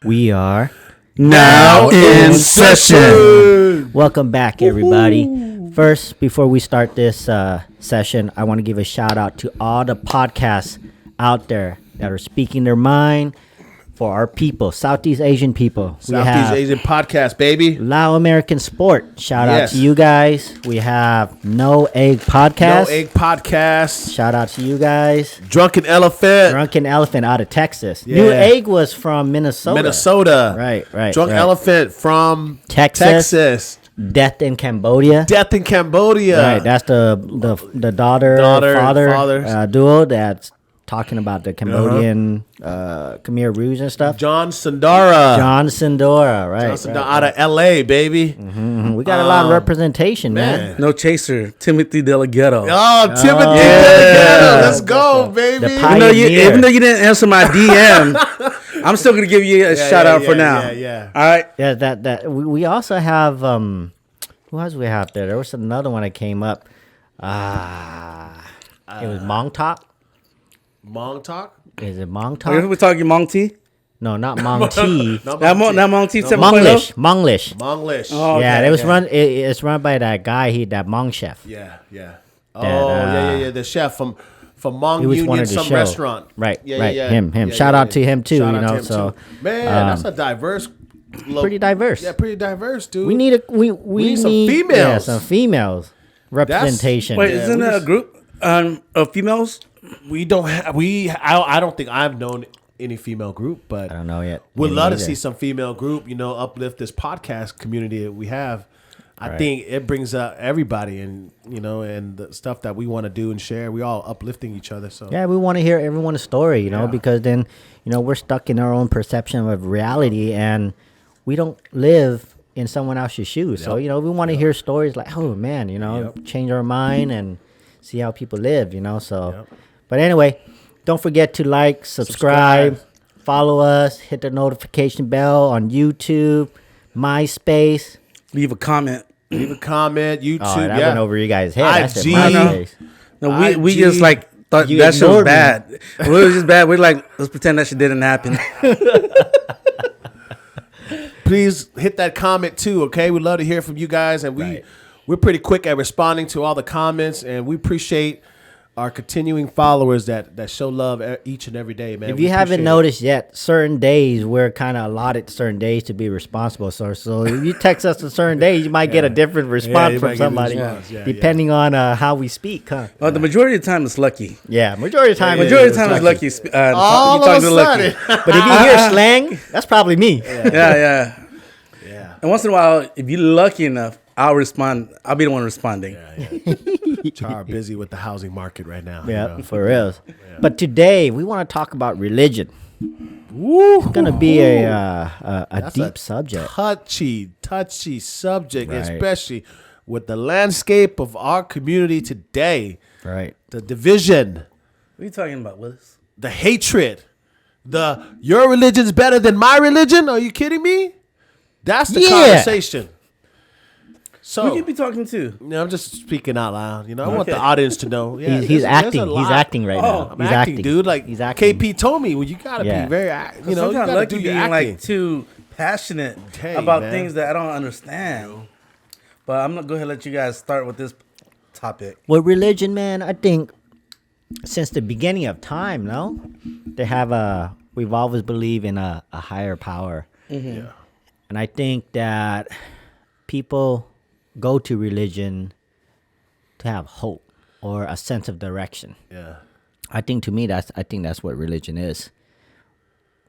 We are now in session. Welcome back, everybody. First, before we start this session, I want to give a shout out to all the podcasts out there that are speaking their mind for our people, Southeast Asian people. Southeast Asian podcast, baby. Lao American Sport. Shout out to you guys. We have No Egg Podcast. No Egg Podcast. Shout out to you guys. Drunken Elephant. Drunken Elephant out of Texas. Yeah. New Egg was from Minnesota. Right. Drunk Elephant from Texas. Death in Cambodia. Right, that's the daughter father duo that's talking about the Cambodian Khmer Rouge and stuff. John Sandara, right. Out of L.A., baby. Mm-hmm. We got a lot of representation, man. No chaser, Timothy Delgado. Timothy Delgado. Let's go, baby. Even though you didn't answer my DM, I'm still gonna give you a shout out for now. Yeah. All right. Yeah. That we also have who else we have there? There was another one that came up. It was Mong Talk. Mong Talk? Is it Mong Talk? We're talking Mong T? No, not Mong T. Not Mong T. Monglish. Oh, okay, yeah, it was run. It's run by that guy. That Mong chef. Yeah. The chef from Mong Union, some restaurant. Right. Him. Shout out to him too. Man, that's a diverse. Pretty diverse. Yeah, pretty diverse, dude. We need some females. Yeah, some females representation. Wait, isn't it a group of females? We don't have. I don't think I've known any female group, but I don't know yet. We'd love to see some female group. Uplift this podcast community that we have. I think it brings up everybody, and and the stuff that we want to do and share. We all uplifting each other. So yeah, we want to hear everyone's story, because then we're stuck in our own perception of reality, and we don't live in someone else's shoes. Yep. So we want to hear stories like, oh man, change our mind and see how people live. So. Yep. But anyway, don't forget to like, subscribe, follow us, hit the notification bell on YouTube, MySpace. Leave a comment. YouTube. That went over you guys' head. IG. No, we just thought that shit was bad. It was just bad. We're like, let's pretend that shit didn't happen. Please hit that comment too, okay? We'd love to hear from you guys, and we're pretty quick at responding to all the comments, and we appreciate our continuing followers that show love each and every day, man. If you haven't noticed yet, certain days we're kind of allotted certain days to be responsible. So if you text us on certain days, you might get a different response from somebody, depending on how we speak, huh? Well, the majority of the time it's lucky. Yeah, majority of the time. Is lucky. All of a sudden. But if you hear slang, that's probably me. Yeah. And once in a while, if you're lucky enough, I'll respond. I'll be the one responding. Char busy with the housing market right now. Yeah, for real. Yeah. But today we want to talk about religion. It's gonna be a deep subject, touchy subject, especially with the landscape of our community today. Right. The division. What are you talking about, Willis? The hatred. Your religion's better than my religion. Are you kidding me? That's the conversation. So who you be talking to? I'm just speaking out loud. I want the audience to know. Yeah, he's acting. He's acting right now. I'm acting, dude. Like he's acting. KP told me, you gotta be very, you gotta do your acting. Too passionate about things that I don't understand. But I'm gonna go ahead and let you guys start with this topic. Well, religion, man, I think since the beginning of time, we've always believed in a higher power. Mm-hmm. Yeah. And I think that people go to religion to have hope or a sense of direction. Yeah. I think that's what religion is.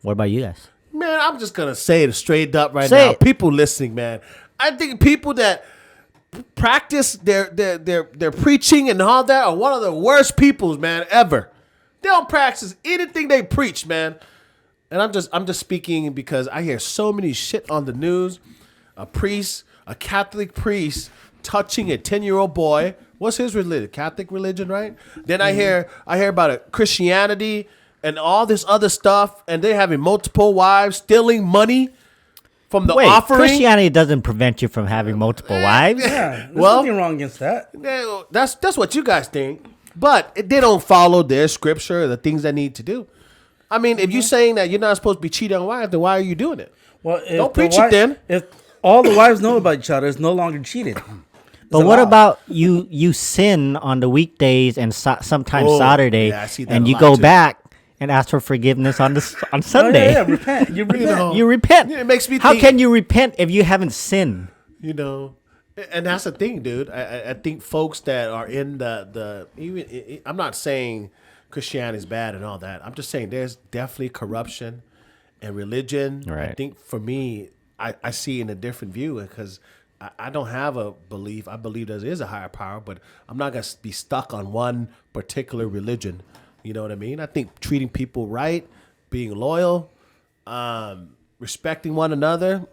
What about you guys? Man, I'm just gonna say it straight up right now. People listening, man. I think people that practice their preaching and all that are one of the worst peoples, man, ever. They don't practice anything they preach, man. And I'm just speaking because I hear so many shit on the news. A Catholic priest touching a 10-year-old boy. What's his religion? Catholic religion, right? Then I hear about Christianity and all this other stuff, and they're having multiple wives, stealing money from the offering. Christianity doesn't prevent you from having multiple wives. Yeah, there's nothing wrong against that. That's what you guys think, but they don't follow their scripture or the things they need to do. I mean, if you're saying that you're not supposed to be cheating on wives, then why are you doing it? Well, don't preach it then. If all the wives know about each other, it's no longer cheating. But what about you sin on the weekdays and sometimes Saturday, and you go back and ask for forgiveness on Sunday? Repent. You repent. You repent. It makes me think, how can you repent if you haven't sinned? You know, and that's the thing, dude. I think folks that are in the even I'm not saying Christianity is bad and all that. I'm just saying there's definitely corruption and religion. Right. I think for me, I see in a different view because I don't have a belief. I believe there is a higher power, but I'm not going to be stuck on one particular religion. You know what I mean? I think treating people right, being loyal, respecting one another,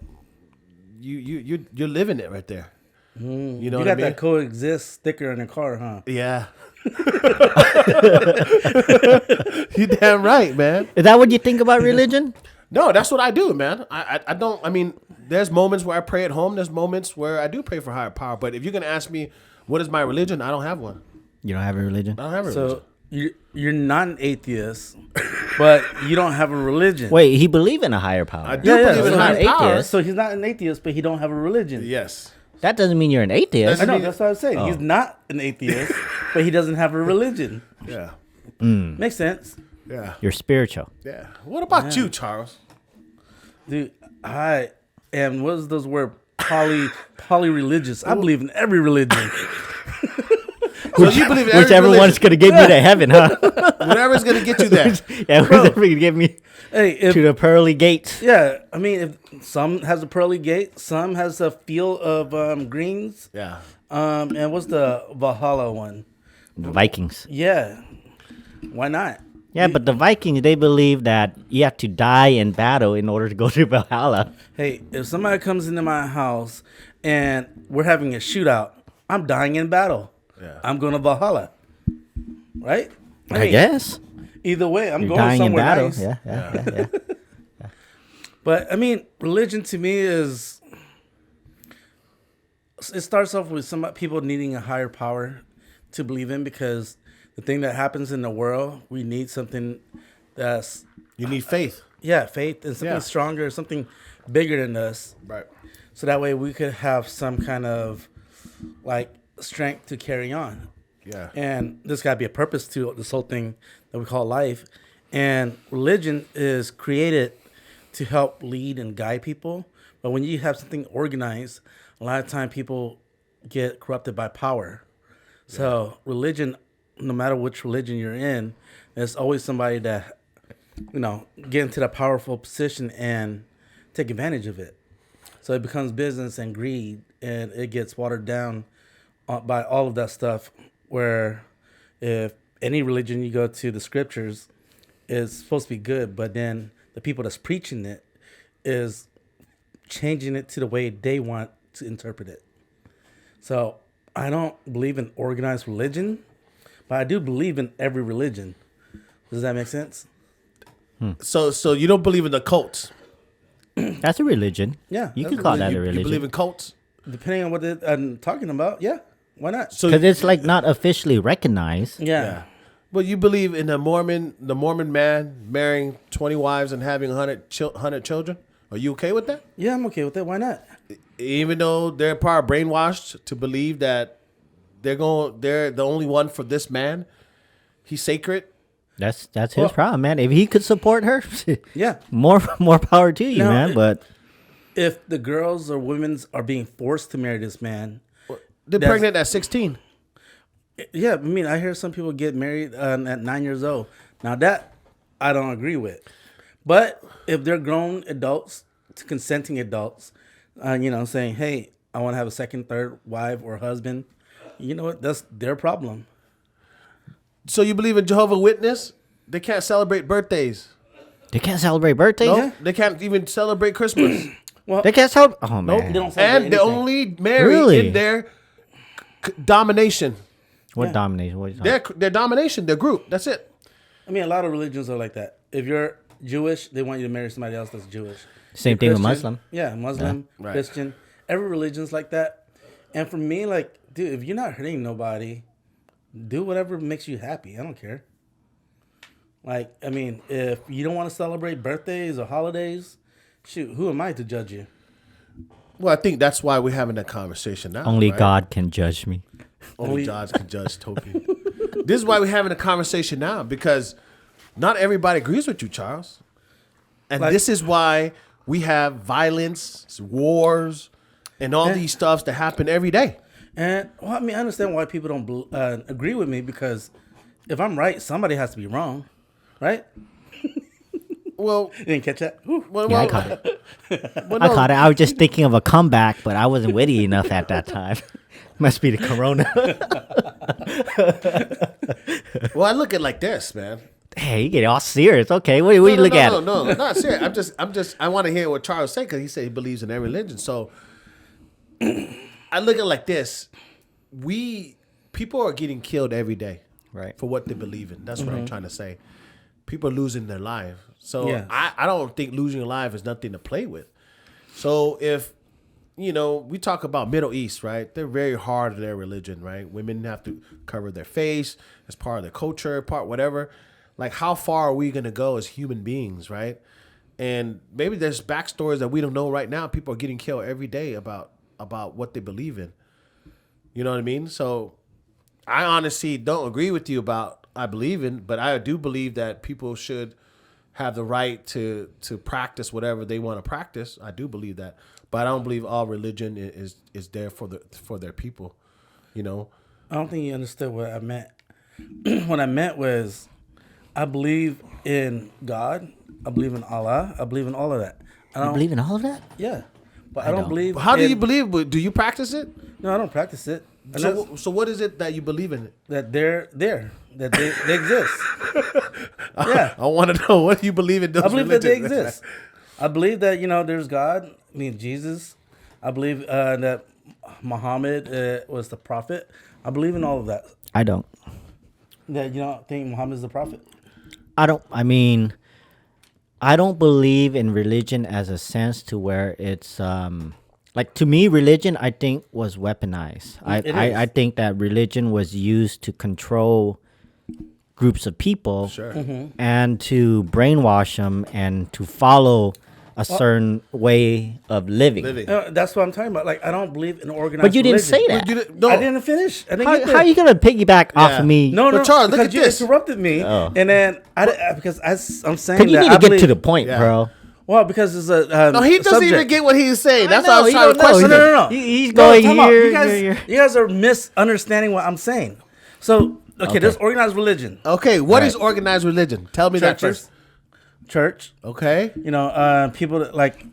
you're living it right there. You know, you got that coexist sticker on your car, huh? Yeah. You damn right, man. Is that what you think about religion? No, that's what I do, man. I don't. I mean, there's moments where I pray at home. There's moments where I do pray for higher power. But if you're gonna ask me what is my religion, I don't have one. You don't have a religion? I don't have a religion. So you're not an atheist, but you don't have a religion. Wait, he believe in a higher power. I do believe in higher power. Atheist. So he's not an atheist, but he don't have a religion. Yes. That doesn't mean you're an atheist. I know, that's what I was saying. He's not an atheist, but he doesn't have a religion. Yeah. Makes sense. Yeah. You're spiritual. Yeah. What about you, Charles? Dude, I am, what is those words? Poly-religious. I believe in every religion. So you believe in every whichever religion. one's going to get me to heaven, huh? Whatever's going to get you there. Yeah, whoever's going to get me to the pearly gates. Yeah, I mean, if some has a pearly gate, some has a field of greens. Yeah. And what's the Valhalla one? The Vikings. Yeah. Why not? Yeah, but the Vikings, they believe that you have to die in battle in order to go to Valhalla. Hey, if somebody comes into my house and we're having a shootout, I'm dying in battle. Yeah. I'm going to Valhalla. Right? I guess. Either way, I'm You're going dying somewhere in battle. nice. Yeah. But I mean, religion to me is, it starts off with some people needing a higher power to believe in, because the thing that happens in the world, we need something that's, You need faith. yeah, faith and something stronger, something bigger than us. Right. So that way we could have some kind of like strength to carry on. Yeah. And there's got to be a purpose to this whole thing that we call life. And religion is created to help lead and guide people. But when you have something organized, a lot of time people get corrupted by power. So religion, no matter which religion you're in, there's always somebody that, you know, get into that powerful position and take advantage of it. So it becomes business and greed, and it gets watered down by all of that stuff. Where if any religion you go to, the scriptures is supposed to be good, but then the people that's preaching it is changing it to the way they want to interpret it. So I don't believe in organized religion, but I do believe in every religion. Does that make sense? So you don't believe in the cults? That's a religion. Yeah, You that's could call that a You religion. believe in cults? Depending on what I'm talking about, yeah, why not? So Because it's like not officially recognized. Yeah. But you believe in the Mormon man marrying 20 wives and having 100 children? Are you okay with that? Yeah, I'm okay with that. Why not? Even though they're probably brainwashed to believe that they're the only one for this man, he's sacred. That's his problem, man. If he could support her, Yeah. more power to you, No, man. But If the girls or women are being forced to marry this man, They're That's- pregnant at 16. yeah, I mean, I hear some people get married at 9 years old. Now that I don't agree with. But if they're grown adults, consenting adults, you know, saying, hey, I want to have a second, third wife or husband, you know what? That's their problem. So you believe in Jehovah's Witness? They can't celebrate birthdays. they can't celebrate birthdays. No, they can't even celebrate Christmas. They can't celebrate. Oh Nope. man, They don't celebrate And they anything. only marry Really? in their domination. what domination? What are you talking Their domination, their group. That's it. I mean, a lot of religions are like that. If you're Jewish, they want you to marry somebody else that's Jewish. Same You're thing with Christian, Muslim. Yeah, Muslim, Right. Christian. Every religion's like that. And for me, like, dude, if you're not hurting nobody, do whatever makes you happy. I don't care. Like, I mean, if you don't want to celebrate birthdays or holidays, shoot, who am I to judge you? Well, I think that's why we're having that conversation now. Only right? God can judge me. Only God can judge Toby. This is why we're having a conversation now, because not everybody agrees with you, Charles. And this is why we have violence, wars, and all these stuffs that happen every day. And, well, I mean, I understand why people don't agree with me, because if I'm right, somebody has to be wrong, right? Well, You didn't catch that? Yeah, I caught it. I caught it. I was just thinking of a comeback, but I wasn't witty enough at that time. Must be the corona. Well, I look at it like this, man. Hey, you get all serious. Okay, what do you look at? No, not serious. I want to hear what Charles said, because he said he believes in every religion. So I look at it like this: people are getting killed every day, Right. for what they believe in. That's what I'm trying to say. People are losing their life. So Yes. I don't think losing your life is nothing to play with. So if we talk about Middle East, right? They're very hard in their religion, right? Women have to cover their face as part of their culture, whatever. Like, how far are we going to go as human beings, right? And maybe there's backstories that we don't know right now. People are getting killed every day about what they believe in. You know what I mean? So I honestly don't agree with you about I believe in, but I do believe that people should have the right to practice whatever they want to practice. I do believe that. But I don't believe all religion is there for their people, I don't think you understood what I meant. What I meant was, I believe in God. I believe in Allah. I believe in all of that. You believe in all of that? Yeah. But I don't believe. How do you believe? Do you practice it? No, I don't practice it. And So what is it that you believe in? that they're there, that they exist. Yeah. I want to know, what do you believe in? I believe that they exist. I believe that, there's God, Jesus. I believe that Muhammad was the prophet. I believe in all of that. I don't. That you don't think Muhammad is the prophet? I don't believe in religion as a sense to where it's like, to me, religion, I think, was weaponized. I think that religion was used to control groups of people, Sure. and to brainwash them and to follow a certain way of living. That's what I'm talking about. Like, I don't believe in organized. But you didn't say religion. that. No. I didn't finish. I didn't get there. How are you gonna piggyback off of me? No, But Charles, look because at you this. interrupted me, Oh. and then I'm saying But you that need I to get believe, to the point, Yeah. bro. Well, because it's a No, he doesn't subject. even get what he's saying. That's I why I was know, trying he to don't know. question him. No. He's No, going time out. here. You guys are misunderstanding what I'm saying. So, okay, there's organized religion. Okay, what is Right. organized religion? Tell me that Churches, first. church. Okay. People that like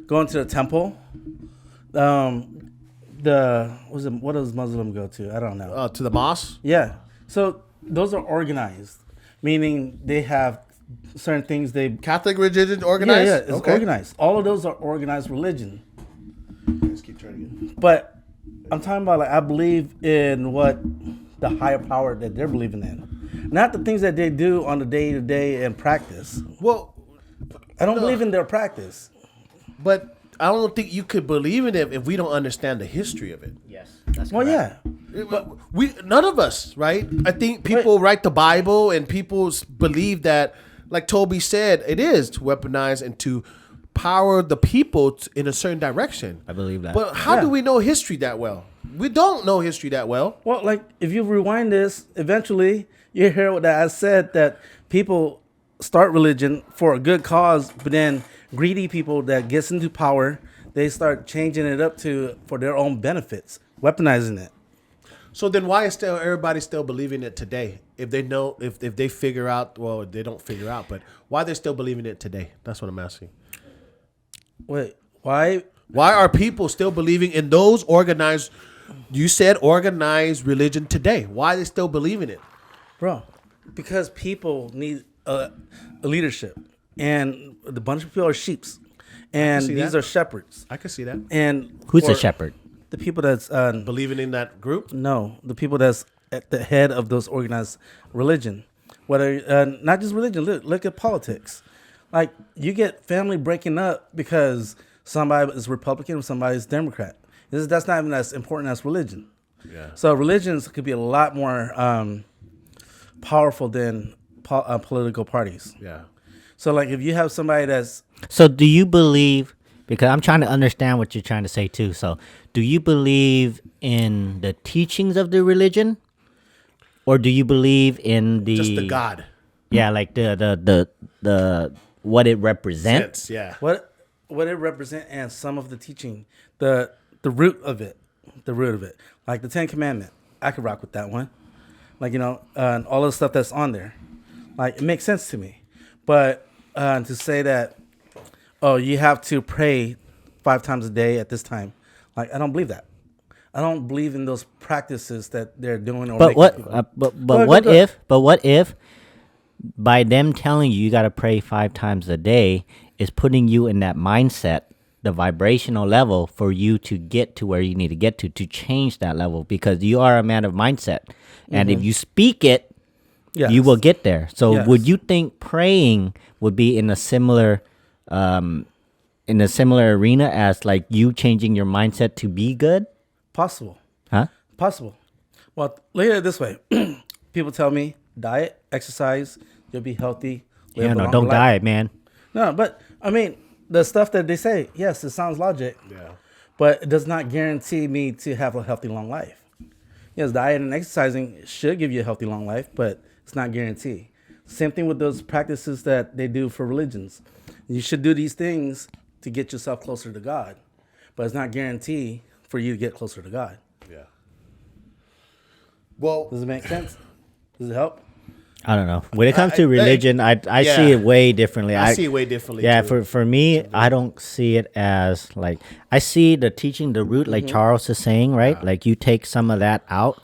going to the temple. What does Muslim go to? I don't know. To the mosque. Yeah. So those are organized, meaning they have certain things they. Catholic religion organized. Yeah, it's okay. organized. All of those are organized religion. Let's keep trying to But I'm talking about, like, I believe in what the higher power that they're believing in, not the things that they do on the day to day and practice. Well, I don't believe in their practice. but I don't think you could believe in it if we don't understand the history of it. Yes, that's Well, correct. yeah. We none of us, right? I think people write the Bible and people believe that, like Toby said, it is to weaponize and to power the people in a certain direction. I believe that. But how Yeah. do we know history that well? We don't know history that well. Well, like, if you rewind this, eventually you hear what I said, that people start religion for a good cause, but then greedy people that gets into power, they start changing it up for their own benefits, weaponizing it. So then why is everybody still believing it today? If they know, if they figure out, well, they don't figure out, but why they're still believing it today? That's what I'm asking. Wait, why? Why are people still believing in those organized, you said organized religion today? Why are they still believing it? Bro, because people need a leadership, and the bunch of people are sheeps, and see these that. are shepherds. I can see that. And Who's a for shepherd? The people that's Believing in that group? no, the people that's at the head of those organized religion, whether not just religion. Look at politics. Like, you get family breaking up because somebody is Republican or somebody is Democrat. That's not even as important as religion. Yeah. So religions could be a lot more powerful than political parties. Yeah. So like if you have somebody that's So do you believe, because I'm trying to understand what you're trying to say too. So do you believe in the teachings of the religion, or do you believe in the Just the God. Yeah, like the what it represents. Sense, yeah. what it represent and some of the teaching, the root of it, like the 10 Commandment. I could rock with that one, like and all of the stuff that's on there, like it makes sense to me. But to say that, oh, you have to pray 5 times a day at this time, like I don't believe that. I don't believe in those practices that they're doing. Or But what? people. But what if? But what if? By them telling you got to pray 5 times a day is putting you in that mindset, the vibrational level for you to get to where you need to get to change that level, because you are a man of mindset. And if you speak it, Yes. you will get there. So Yes. would you think praying would be in a similar arena as like you changing your mindset to be good? Possible. Huh? Possible. Well, look at it this way. People tell me diet, exercise, you'll be healthy. live Yeah, a no, longer don't life. diet, man. No, but I mean, the stuff that they say, yes, it sounds logic. Yeah. But it does not guarantee me to have a healthy, long life. Yes, diet and exercising should give you a healthy, long life, but it's not guaranteed. Same thing with those practices that they do for religions. You should do these things to get yourself closer to God, but it's not guaranteed for you to get closer to God. Yeah. Well, Does it make sense? Does it help? I don't know. When it comes to religion, I yeah. see it way differently. I see it way differently. Yeah, too. for me, I don't see it as like, I see the teaching, the root, like Charles is saying, right? Like you take some of that out.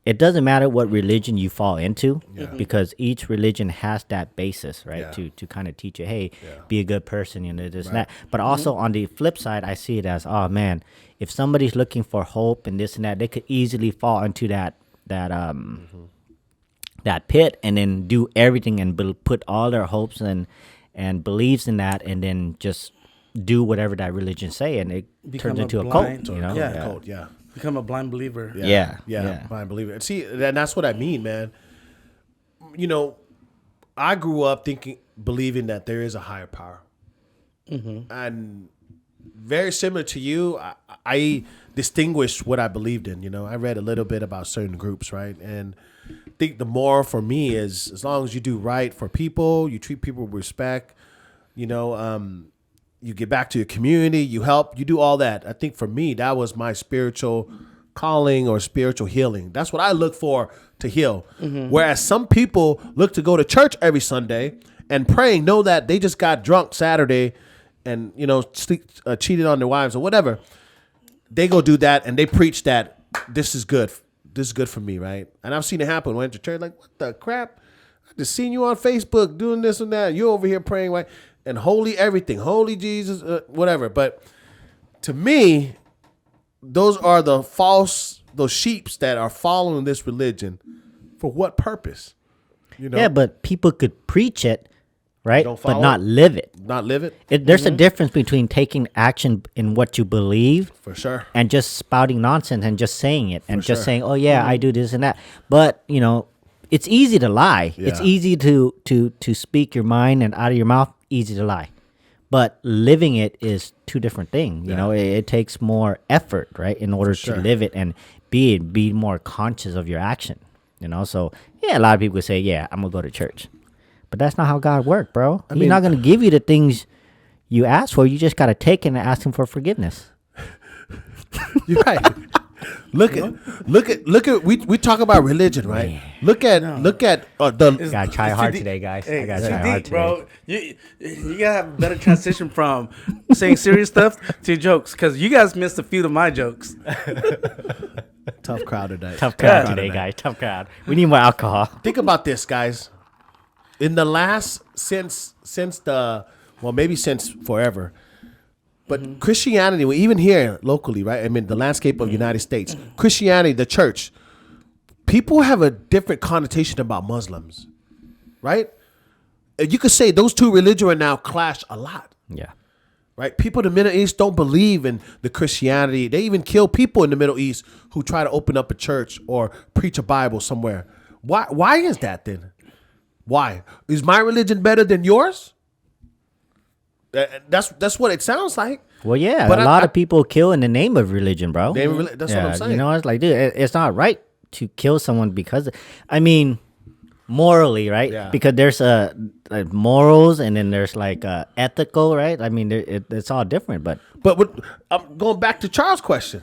It doesn't matter what religion you fall into, because each religion has that basis, right? Yeah. To kind of teach you, hey, be a good person, this and that. But also on the flip side, I see it as, oh man, if somebody's looking for hope and this and that, they could easily fall into that pit and then do everything and put all their hopes and beliefs in that, and then just do whatever that religion say, and it Become turns a into a blind- cult. Yeah. Cult, yeah. Become a blind believer. Yeah. I believe it. See, and that's what I mean, man. I grew up believing that there is a higher power, and very similar to you, I distinguished what I believed in. I read a little bit about certain groups, right, and I think the moral for me is, as long as you do right for people, you treat people with respect, you get back to your community, you help, you do all that. I think for me, that was my spiritual calling or spiritual healing. That's what I look for to heal. Whereas some people look to go to church every Sunday and praying, know that they just got drunk Saturday and, cheated on their wives or whatever. They go do that and they preach that this is good. This is good for me, right? And I've seen it happen. Went to church, like, what the crap? I just seen you on Facebook doing this and that. You're over here praying, right? And holy everything, holy Jesus, whatever. But to me, those are those sheeps that are following this religion. For what purpose? Yeah, but people could preach it, right? Don't But follow not it? live it. Not live it? There's a difference between taking action in what you believe For sure. and just spouting nonsense and just saying it and just sure. saying, oh yeah, I do this and that. But it's easy to lie. It's Yeah. easy to speak your mind, and out of your mouth, easy to lie. But living it is two different things. It takes more effort, right, in order sure. to live it and be more conscious of your action. So yeah, a lot of people say, yeah, I'm gonna go to church, but that's not how God works, bro. He's not gonna give you the things you ask for. You just gotta take it and ask Him for forgiveness. You're right. Look at we talk about religion, right? Man. Look at the Gotta try It's hard too deep. today, guys. Hey, I gotta it's try too hard deep, today. bro. You gotta have a better transition from saying serious stuff to jokes, because you guys missed a few of my jokes. tough crowd today. Tough crowd Yeah. today, guys. Tough crowd. We need more alcohol. Think about this, guys. In the last since forever, but Christianity, well, even here locally, right? I mean, the landscape of the United States, Christianity, the church, people have a different connotation about Muslims, right? You could say those two religions are now clash a lot. Yeah. Right? People in the Middle East don't believe in the Christianity. They even kill people in the Middle East who try to open up a church or preach a Bible somewhere. Why is that then? Why? Is my religion better than yours? That's what it sounds like. Well, yeah, But a lot of people kill in the name of religion, bro. That's what I'm saying. You know, it's like, dude, it's not right to kill someone because, I mean, morally, right? Yeah. Because there's like morals and then there's like ethical, right? I mean, it's all different, but I'm going back to Charles' question.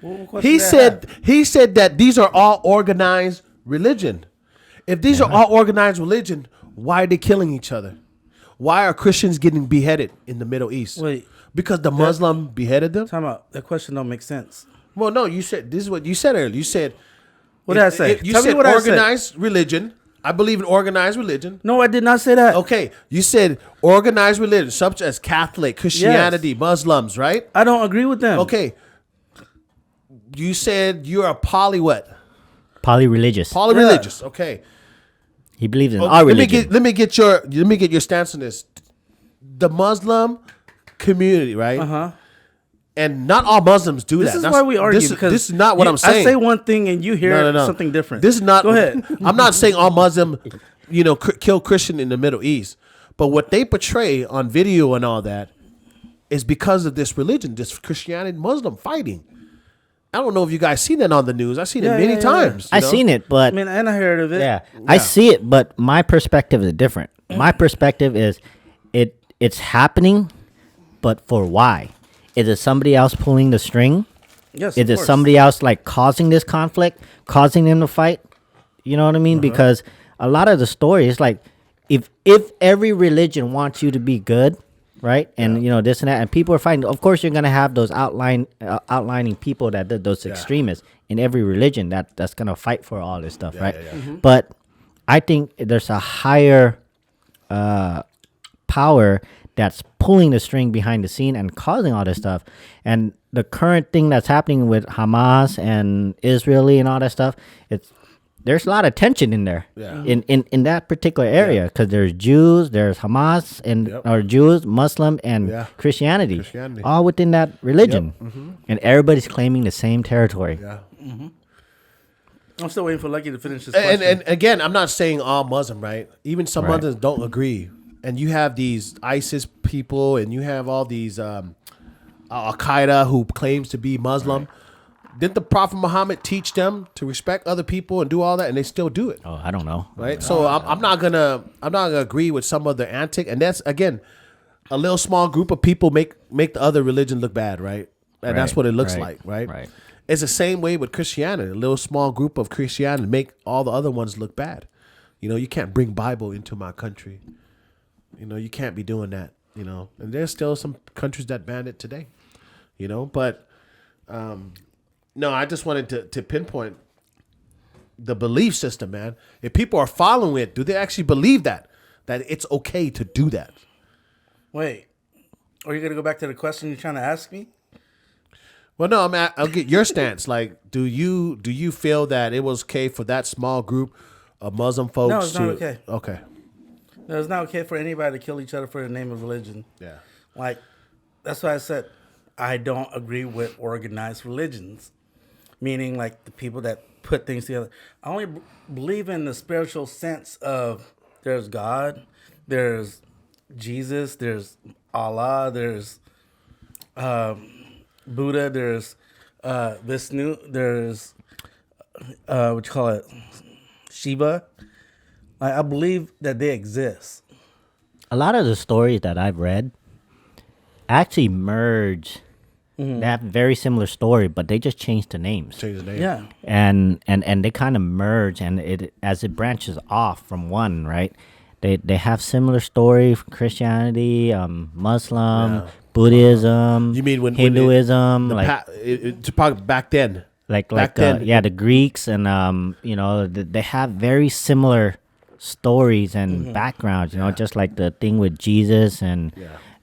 What question He did I said have? that these are all organized religion. If these are all organized religion, why are they killing each other? Why are Christians getting beheaded in the Middle East? Wait. Because the Muslim beheaded them? Time out. That question don't make sense. Well, no, you said this is what you said earlier. You said What did I say? You Tell me said what I said. organized religion. I believe in organized religion. No, I did not say that. Okay, you said organized religion, such as Catholic, Christianity, Muslims, right? I don't agree with them. Okay. You said you're a poly what? polyreligious. Polyreligious. Okay. He believes in Okay, our religion. Let me get your stance on this. The Muslim community, right? Uh-huh. And not all Muslims do This that. is That's- why we argue. This because is not what I'm saying. I say one thing and you hear No. something different. This is not. Go ahead. I'm not saying all Muslim, kill Christian in the Middle East, but what they portray on video and all that is because of this religion, this Christianity and Muslim fighting. I don't know if you guys seen that on the news. I've seen it many times. I seen it, but I mean, and I heard of it. yeah, I see it, but my perspective is different. My perspective is it's happening, but for why? Is it somebody else pulling the string? Yes. Is of it course. somebody else like causing this conflict, causing them to fight? You know what I mean? Because a lot of the story is like, if every religion wants you to be good, right? And this and that, and people are fighting. Of course, you're gonna have those outlining people those extremists in every religion that's gonna fight for all this stuff, right? But I think there's a higher power that's pulling the string behind the scene and causing all this stuff. And the current thing that's happening with Hamas and Israeli and all that stuff, there's a lot of tension in there, in that particular area, because there's Jews, there's Hamas, or Jews, Muslim, and Christianity, all within that religion, and everybody's claiming the same territory. Yeah. I'm still waiting for Lucky to finish this question. And again, I'm not saying all Muslim, right? Even some Right. Muslims don't agree. And you have these ISIS people, and you have all these Al Qaeda who claims to be Muslim. Right. Didn't the Prophet Muhammad teach them to respect other people and do all that, and they still do it? Oh, I don't know. Right. So I'm not gonna agree with some of the antic, and that's again a little small group of people make the other religion look bad, right? And that's what it looks like, right? Right. It's the same way with Christianity. A little small group of Christianity make all the other ones look bad. You can't bring Bible into my country. You can't be doing that. And there's still some countries that ban it today. But no, I just wanted to pinpoint the belief system, man. If people are following it, do they actually believe that it's okay to do that? Wait, are you gonna go back to the question you're trying to ask me? Well, no, I'll get your stance. Like, do you feel that it was okay for that small group of Muslim folks? No, it's not okay. Okay. No, it's not okay for anybody to kill each other for the name of religion. Yeah. Like, that's why I said I don't agree with organized religions, meaning like the people that put things together. I only believe in the spiritual sense of there's God, there's Jesus, there's Allah, there's Buddha, there's Vishnu, there's what you call it, Shiva. Like, I believe that they exist. A lot of the stories that I've read actually merge. They have a very similar story, but they just changed the names. Change the name. Yeah. And they kind of merge, and as it branches off from one, right? They have similar story: Christianity, Muslim, Buddhism. You mean when Hinduism, it's probably back then? The Greeks, and they have very similar stories and backgrounds. Just like the thing with Jesus and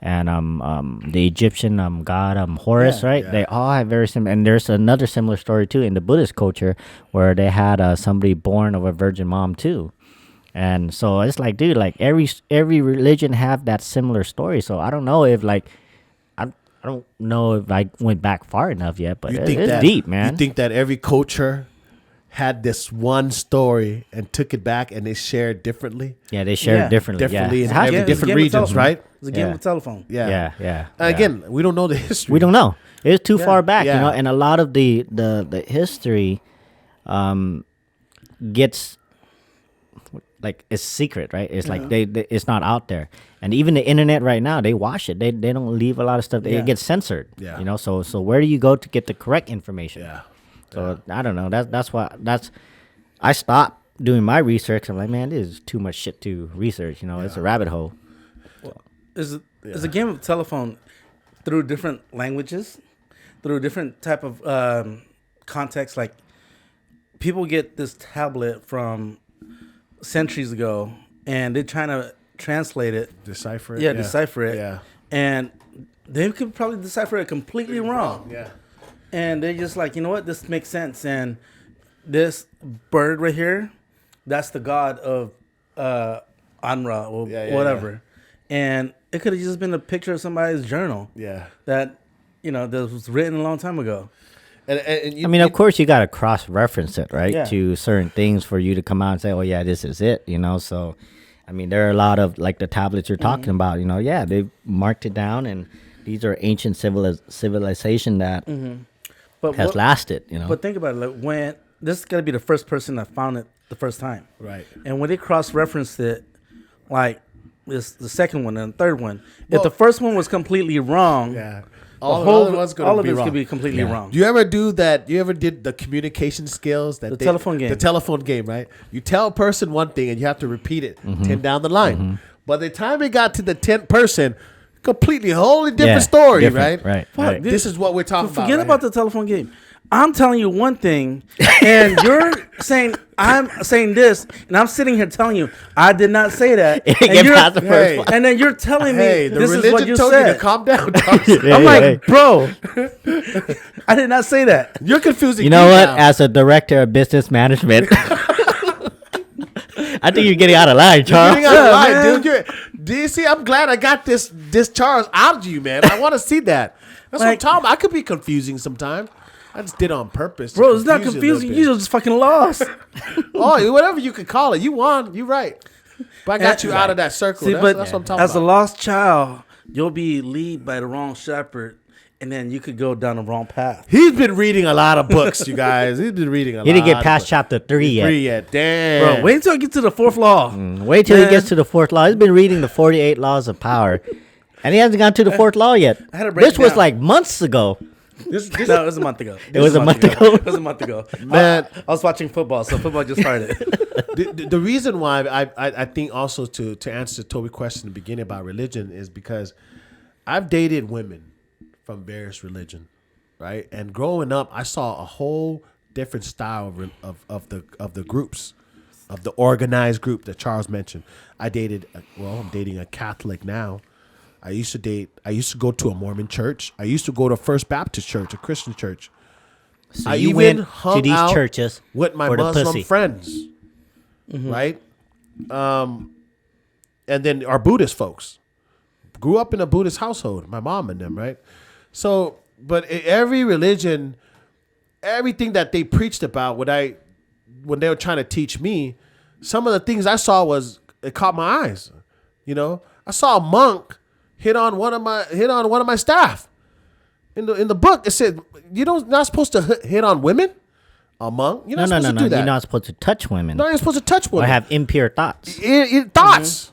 the Egyptian god Horus, right? Yeah. They all have very similar. And there's another similar story too in the Buddhist culture where they had somebody born of a virgin mom too. And so it's like, dude, like every religion have that similar story. So I don't know if I don't know if I went back far enough yet, but it's deep, man. You think that every culture had this one story and took it back and they shared differently. Yeah, they share it differently. Differently Yeah. in different regions, right? It's a game of telephone. Yeah. Again, we don't know the history. We don't know. It's too far back, Yeah. and a lot of the history gets like it's secret, right? It's like they it's not out there. And even the internet right now, they wash it. They don't leave a lot of stuff. It gets censored. Yeah. So where do you go to get the correct information? Yeah. So I don't know. That's I stopped doing my research. I'm like, man, this is too much shit to research. It's a rabbit hole. It's a game of telephone through different languages, through different type of context. Like people get this tablet from centuries ago, and they're trying to translate it, Decipher it. Yeah, decipher it. Yeah. And they could probably decipher it completely wrong. Yeah. And they're just like, you know what, this makes sense. And this bird right here, that's the god of Anra or whatever. Yeah. And it could have just been a picture of somebody's journal. Yeah. That was written a long time ago. And I mean, of course, you got to cross-reference it, right, Yeah. to certain things for you to come out and say, oh, yeah, this is it, So, I mean, there are a lot of, like the tablets you're talking about, they marked it down, and these are ancient civilization that has lasted, But think about it. Like when this is got to be the first person that found it the first time. Right. And when they cross-referenced it, like this, the second one and the third one, if the first one was completely wrong, all of it's could be completely wrong. Do you ever do that? You ever did the communication skills? The telephone game. The telephone game, right? You tell a person one thing and you have to repeat it 10 down the line. By the time it got to the 10th person, completely wholly different story, right? Right. This is what we're talking about. Forget about the telephone game. I'm telling you one thing, and you're saying I'm saying this, and I'm sitting here telling you I did not say that. And then you're telling me the this is what religion you told said. you to calm down. I'm like, bro, I did not say that. You're confusing. You know what? Now. As a director of business management, I think you're getting out of line, Charles. You're getting out of line, dude. Do you see? I'm glad I got this Charles out of you, man. I want to see that. That's what I'm talking about. I could be confusing sometimes. I just did it on purpose. Bro, it's not confusing. You just fucking lost. Oh, whatever you could call it. You won. You're right. But I got you out of that circle. That's what I'm talking about. As a lost child, you'll be led by the wrong shepherd, and then you could go down the wrong path. He's been reading a lot of books, you guys. He's been reading a lot. He didn't get past chapter 3 yet. Damn. Bro, wait until I get to the fourth law. Wait till he gets to the fourth law. He's been reading the 48 laws of power, and he hasn't gotten to the fourth law yet. This was like months ago. No, it was a month ago. It was a month ago. It was a month ago. Man, I was watching football, so football just started. the reason why I think also to answer Toby's question in the beginning about religion is because I've dated women from various religion, right? And growing up, I saw a whole different style of the groups, of the organized group that Charles mentioned. I'm dating a Catholic now. I used to go to a Mormon church. I used to go to First Baptist church, a Christian church. So I you even went hung to these out churches with my for the Muslim pussy. friends, right? And then our Buddhist folks. Grew up in a Buddhist household, my mom and them, right? So, but every religion, everything that they preached about, when they were trying to teach me, some of the things I saw it caught my eyes. I saw a monk hit on one of my staff. In the book, it said not supposed to hit on women. A monk, you're not supposed to do that. You're not supposed to touch women. No, you're supposed to touch women or have impure thoughts. Thoughts.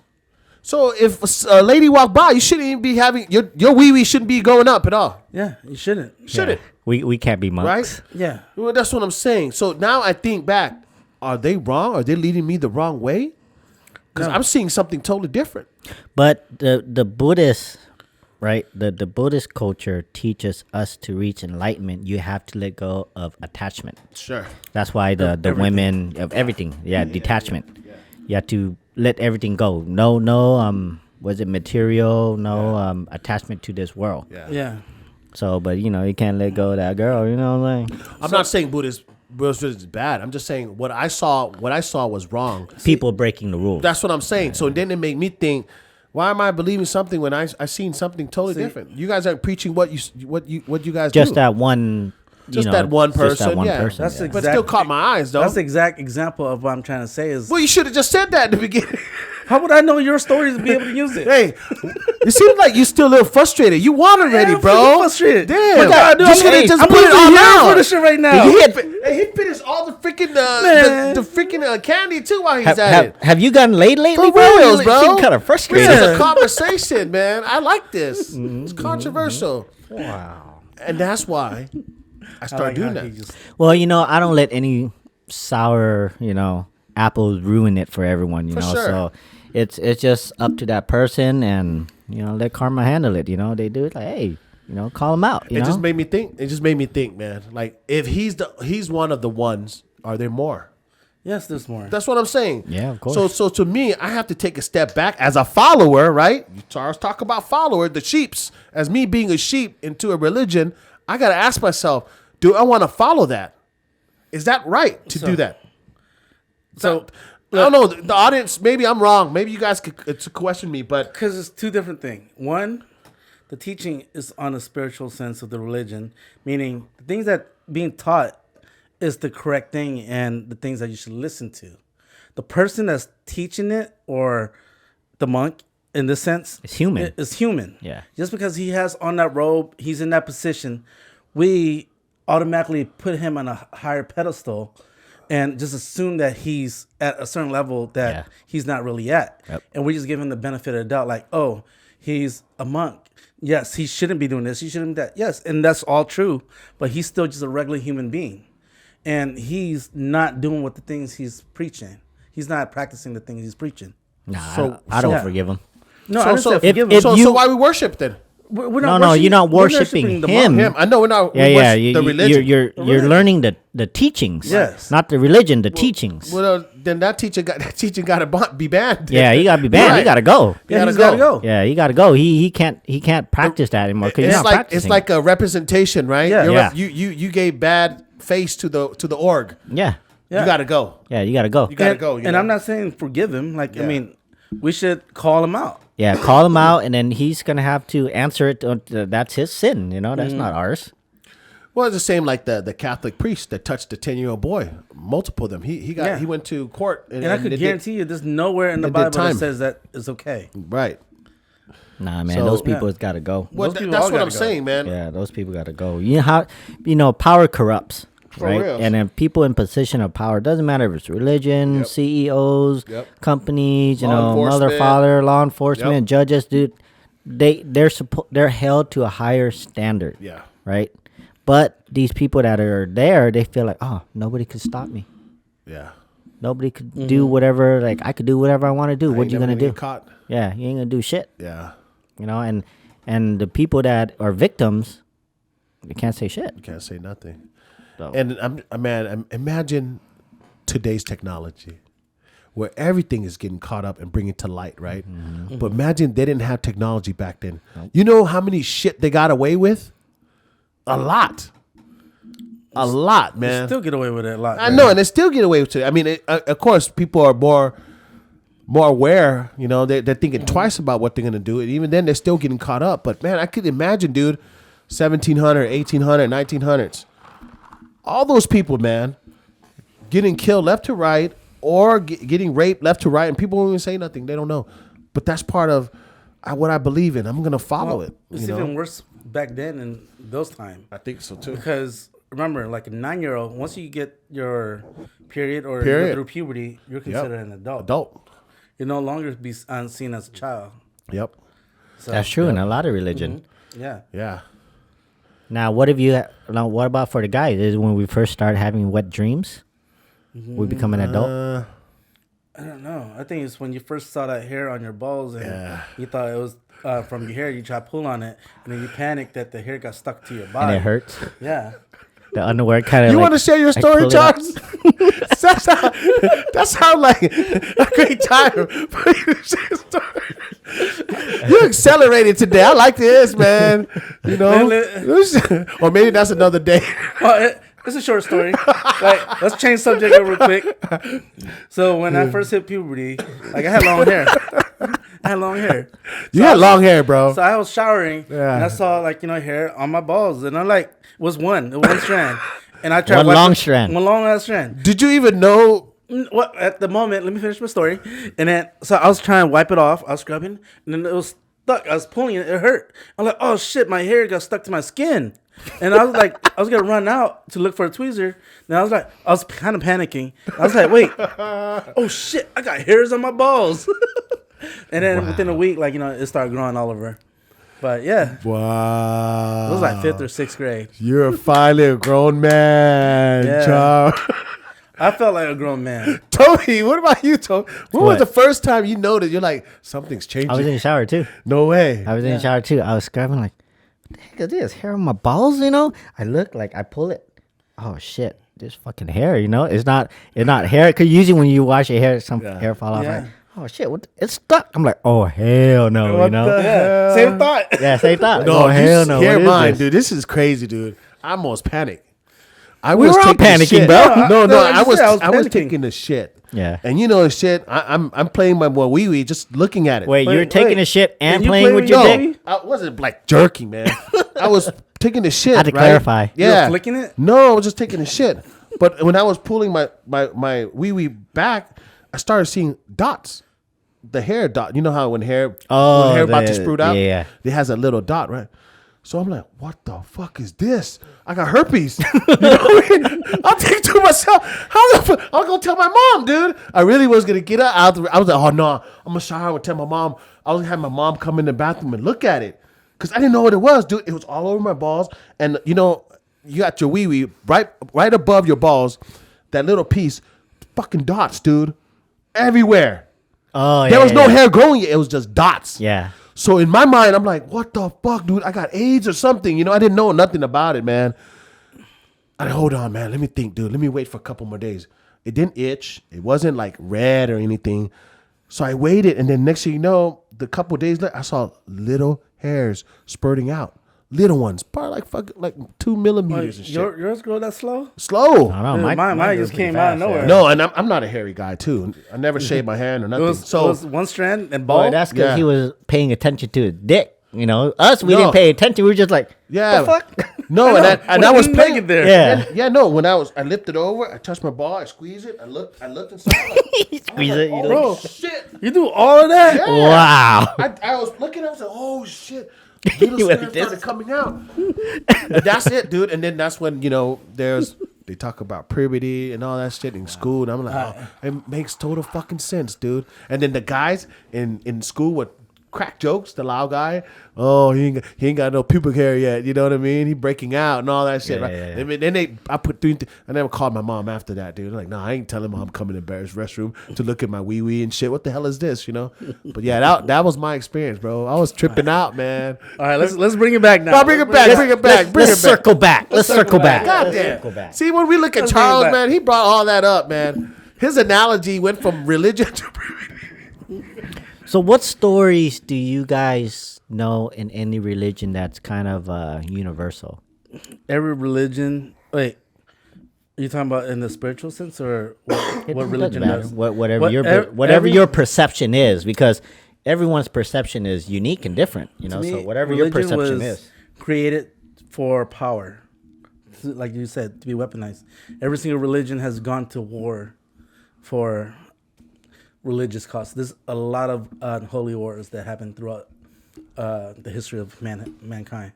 So if a lady walk by, you shouldn't even be having your wee shouldn't be going up at all. Yeah, you shouldn't. Shouldn't. We can't be monks. Right? Yeah. Well, that's what I'm saying. So now I think back, are they wrong? Are they leading me the wrong way? Because I'm seeing something totally different. But the Buddhist, right? The Buddhist culture teaches us to reach enlightenment. You have to let go of attachment. Sure. That's why the women of everything, detachment. Yeah. You have to let everything go. No, was it material? No attachment to this world. Yeah. So, but you can't let go of that girl. You know what I'm saying? I'm not saying Buddhism is bad. I'm just saying what I saw was wrong. People breaking the rules. That's what I'm saying. So then it made me think, why am I believing something when I seen something totally different? You guys aren't preaching what you guys just do. that one just that one just that person. one Yeah, person, That's yeah. but still caught my eyes though. That's the exact example of what I'm trying to say is. Well, you should have just said that in the beginning. How would I know your story to be able to use it? Hey, it seems like you still a little frustrated. You won already, I'm bro. freaking frustrated. Damn. What God, dude, You I'm should have gonna- just I'm put it losing all hair out. for this shit right now. He finished all the freaking Man. the freaking candy too while he's at it. Have you gotten laid lately, For reals, bro. You kind of frustrated. This is a conversation, man. I like this. It's controversial, Wow. and that's why I started doing that. Well, I don't let any sour, apples ruin it for everyone, For know. sure. So it's just up to that person, and let karma handle it. They do it like, hey, call them out. It just made me think. It just made me think, man. Like if he's one of the ones, are there more? Yes, there's more. That's what I'm saying. Yeah, of course. So to me, I have to take a step back as a follower, right? Charles talk about follower, the sheeps. As me being a sheep into a religion, I got to ask myself, do I want to follow that? Is that right to do that? So I don't know. The audience, maybe I'm wrong. Maybe you guys could question me, but because it's two different things. One, the teaching is on a spiritual sense of the religion, meaning the things that being taught is the correct thing and the things that you should listen to. The person that's teaching it, or the monk in this sense, It's human. Is human. Yeah. Just because he has on that robe, he's in that position, we automatically put him on a higher pedestal and just assume that he's at a certain level that Yeah. he's not really at. Yep. And we just give him the benefit of the doubt, like, oh, he's a monk. Yes, he shouldn't be doing this. He shouldn't be that. Yes, and that's all true. But he's still just a regular human being. And he's not doing what the things he's preaching. He's not practicing the things he's preaching. Nah, I don't yeah. forgive him. No, I so didn't say if- forgive if him. so why we worship then? We're No, not you're not we're worshiping the him. monk. Him. I know we're not. Yeah, we yeah. worship the religion. You're learning the teachings. Yes. Not the religion, the teachings. Well, then that teaching got to be banned. Yeah, he gotta be banned. Right. He gotta go. Yeah, gotta he's got to go. go. Yeah, he gotta go. He can't practice that anymore because he's It's not practicing. it's like a representation, right? Yeah. You're Yeah. You gave bad face to the org. yeah, Yeah. You got to go. yeah. You gotta go. You gotta And, go. and I'm not saying forgive him. Like, I Yeah. mean, we should call him out. Yeah, call him out, and then he's gonna have to answer it. That's his sin. That's not ours. Well, it's the same like the Catholic priest that touched the 10-year-old boy. Multiple of them. Yeah. He went to court And I could they did- guarantee you there's nowhere in the they did Bible that time. says that is okay. right. Nah, man, So- those people Yeah. has gotta go. Well, Those people that's all what gotta I'm go. saying, man. Yeah, those people gotta go. You know how power corrupts, right? real. And then people in position of power, doesn't matter if it's religion, Yep. CEOs, Yep. companies, Law mother, enforcement. father, law enforcement, Yep. judges, dude. They're held to a higher standard. Yeah. Right. But these people that are there, they feel like, oh, nobody could stop me. Yeah. Nobody could do whatever. Like I could do whatever I want to do. What Ain't you never gonna do? get Caught. Yeah, you ain't gonna do shit. Yeah. And the people that are victims, they can't say shit. You can't say nothing. So. And imagine today's technology, where everything is getting caught up and bringing to light, right? But imagine they didn't have technology back then. You know how many shit they got away with? A lot, man. Still get away with it a lot. I know, and they still get away with it. I mean, of course, people are more aware. They're thinking twice about what they're gonna do, and even then, they're still getting caught up. But man, I could imagine, dude, 1700, 1800, 1900s, all those people, man, getting killed left to right or getting raped left to right, and people won't even say nothing. They don't know, but that's part of what I believe in. I'm gonna follow it. It's even worse back then in those times. I think so too. Because remember, like a 9-year-old, once you get your period or Period. go through puberty, you're considered an adult. Adult. You're no longer be seen as a child. Yep. So, That's true in a lot of religion. Yeah. Yeah. Now, what what about for the guys? Is when we first start having wet dreams, we become an adult. I don't know. I think it's when you first saw that hair on your balls and Yeah. you thought it was from your hair. You try to pull on it, and then you panic that the hair got stuck to your body. And it hurts. Yeah. The underwear kind of. You want to share your story, pull it up. Charles? that sounds like a great time for you to share your story. You accelerated today. I like this, man. Or maybe that's another day. Well, it's a short story. Like, let's change subject real quick. So when I first hit puberty, like I had long hair. I had long hair. You had long hair, bro. So I was showering, Yeah. and I saw like hair on my balls, and I'm like, it was one strand, and I tried One wiping- long strand. one long ass strand. Did you even know? What at the moment? Let me finish my story, and then so I was trying to wipe it off. I was scrubbing, and then it was stuck. I was pulling it. It hurt. I'm like, oh shit, my hair got stuck to my skin, and I was like, I was gonna run out to look for a tweezer. And I was kind of panicking. I was like, wait, oh shit, I got hairs on my balls. And then within a week, like it started growing all over. But yeah, Wow. it was like 5th or 6th grade. You're finally a grown man, Yeah. Charles. I felt like a grown man. Toby, what about you, Toby? When was What? the first time you noticed you're like, something's changing? I was in the shower too. No way. I was in the shower too. I was scrubbing like, what the heck is this? Hair on my balls, I look like I pull it. Oh shit. There's fucking hair, It's not hair. Cause usually when you wash your hair, some hair fall off. Yeah. Like, oh shit, it's stuck. I'm like, oh hell no, What the Yeah, same thought. Yeah, same thought. No, oh hell no. Hear What is mine, this? dude. This is crazy, dude. I almost panicked. I We was were all taking a panicking, shit. bro. No, No, I was panicking. taking the shit. Yeah. And the shit. I'm playing my wee wee, just looking at it. Wait, you're Wait, taking wait. a shit and And you playing play with with your your dick? baby? I wasn't like jerking, man. I was taking the shit. I had to right? clarify. You Yeah, were flicking it? No, I was just taking the shit. But when I was pulling my wee wee back, I started seeing dots. The hair dot. You know how when hair about to sprout out, yeah. it has a little dot, right? So I'm like, what the fuck is this? I got herpes. I'll think to myself, how the fuck? I'll go tell my mom, dude. I really was gonna get out. I was like, oh no, I'm gonna shower and tell my mom. I was gonna have my mom come in the bathroom and look at it, cause I didn't know what it was, dude. It was all over my balls, and you got your wee wee right above your balls, that little piece, fucking dots, dude, everywhere. Oh yeah. There was no yeah. hair growing yet. It was just dots. Yeah. So in my mind, I'm like, what the fuck, dude? I got AIDS or something. I didn't know nothing about it, man. Hold on, man. Let me think, dude. Let me wait for a couple more days. It didn't itch. It wasn't like red or anything. So I waited, and then next thing you know, the couple days later, I saw little hairs spurting out. Little ones, probably like 2 millimeters and shit. Yours grow that slow? Slow. I don't know. Dude, mine goes just pretty came out of fast, nowhere. No, and I'm not a hairy guy too. I never shaved my hand or It nothing. was, it was one strand and ball. Boy, that's because Yeah. he was paying attention to his dick. Us, we No. didn't pay attention. We were just like, Yeah. the fuck? No, and I was playing it there. Yeah. Yeah, no. When I lifted over, I touched my ball, I squeezed it, I looked inside. Like, Squeeze it. You Bro, look, shit. you do all of that? Yeah. wow. I was looking, I was like, oh shit. Little You strands like this? started coming out. And that's it, dude. And then that's when, they talk about puberty and all that shit in school. And I'm like, oh, it makes total fucking sense, dude. And then the guys in school would crack jokes, the loud guy. Oh, he ain't got no pubic hair yet. You know what I mean? He breaking out and all that shit. Yeah, right? yeah, yeah. Then I put three. I never called my mom after that, dude. Like, I ain't telling mom I'm coming to Barrett's restroom to look at my wee wee and shit. What the hell is this? But yeah, that was my experience, bro. I was tripping out, man. All right, let's bring it back now. No, bring it back. Bring it back. Bring it Let's back. circle back. Let's circle back. God Let's circle damn. back. See, when we look at Let's bring it Charles, back. man, he brought all that up, man. His analogy went from religion to So, what stories do you guys know in any religion that's kind of universal? Every religion. Wait, are you talking about in the spiritual sense or what religion Doesn't matter. does? Whatever What- whatever every- your perception is, because everyone's perception is unique and different. To So me, whatever your religion perception was is. created for power, like you said, to be weaponized. Every single religion has gone to war for religious cause. There's a lot of holy wars that happen throughout the history of mankind.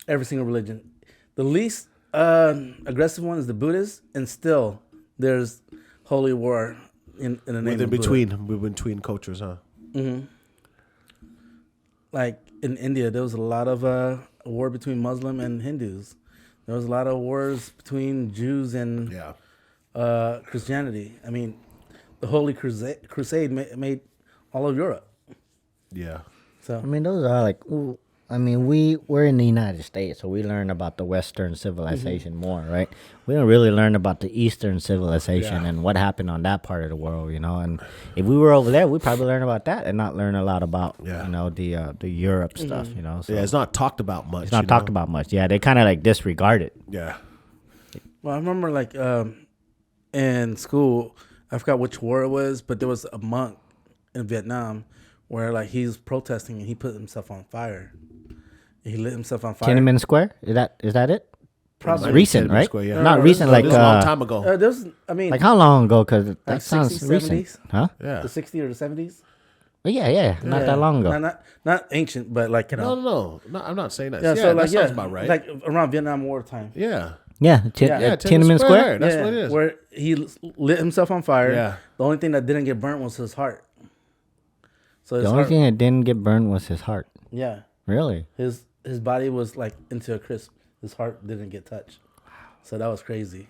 Every single religion. The least aggressive one is the Buddhists, and still there's holy war in the name of Buddha. between cultures, huh? Like in India, there was a lot of war between Muslim and Hindus. There was a lot of wars between Jews and Christianity. I mean, the Holy Crusade made all of Europe. Yeah. So I mean, those are like, ooh, we're in the United States, so we learn about the Western civilization more, right? We don't really learn about the Eastern civilization and what happened on that part of the world, And if we were over there, we'd probably learn about that and not learn a lot about, the Europe stuff, So Yeah, it's not talked about much. it's not talked about much. Yeah, they kind of like disregard it. Yeah. well, I remember like in school, I forgot which war it was, but there was a monk in Vietnam where like he's protesting and he put himself on fire. He lit himself on fire. Tiananmen Square? Is that it? Probably Recent, Tiananmen right? Square, yeah. Not recent, like This is a long time ago. There's, I mean, like how long ago? Because that like sounds 60s, recent, 70s? huh? Yeah. the 60s or the 70s. But yeah, not that long ago. Not ancient, but like No, I'm not saying that. Yeah, so like that sounds about right. like around Vietnam War time. Yeah. Yeah, Yeah, Tiananmen Square. That's what it is. Where he lit himself on fire. Yeah. The only thing that didn't get burnt was his heart. So his The only heart, thing that didn't get burned was his heart. yeah, Really? his body was like into a crisp. His heart didn't get touched. So that was crazy.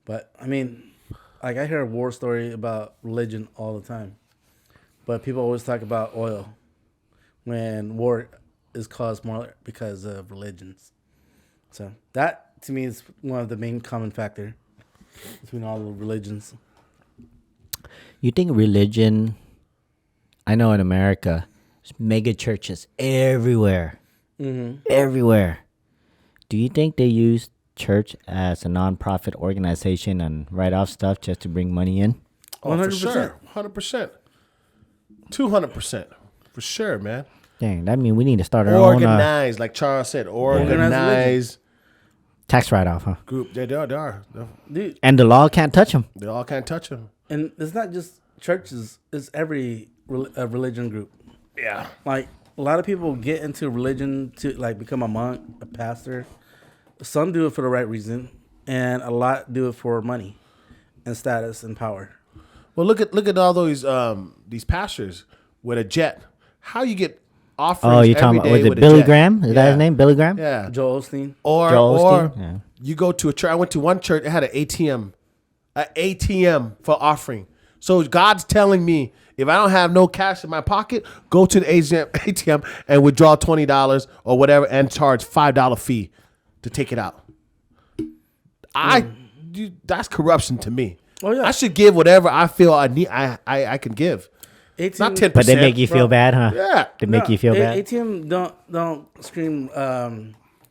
But I mean, like I hear a war story about religion all the time, but people always talk about oil when war is caused more because of religions. So that to me is one of the main common factor between all the religions. You think religion? I know in America, there's mega churches everywhere, everywhere. Do you think they use church as a non-profit organization and write off stuff just to bring money in? Oh, for sure. 100%. 200%. For sure, man. Dang, that means we need to start our own Organized, like Charles said, organized tax write-off, huh? group. They are. Dude, And the law can't touch them. They all can't touch them. and it's not just churches; it's every religion group. Yeah. Like a lot of people get into religion to like become a monk, a pastor. Some do it for the right reason, and a lot do it for money, and status and power. Well, look at all these pastors with a jet. How you get offerings? Oh, you're talking about, every day was it with a Billy jet? Graham? Is that his name? Billy Graham? Yeah. Joel Osteen. Or Joel Osteen? Yeah. you go to a church. I went to one church. It had an ATM for offering. So God's telling me if I don't have no cash in my pocket, go to the ATM and withdraw $20 or whatever and charge $5 fee to take it out. That's corruption to me. Oh, yeah. I should give whatever I feel I need. I can give. ATM, Not 10%. But they make you feel bad, huh? Yeah. They make you feel bad. ATM don't scream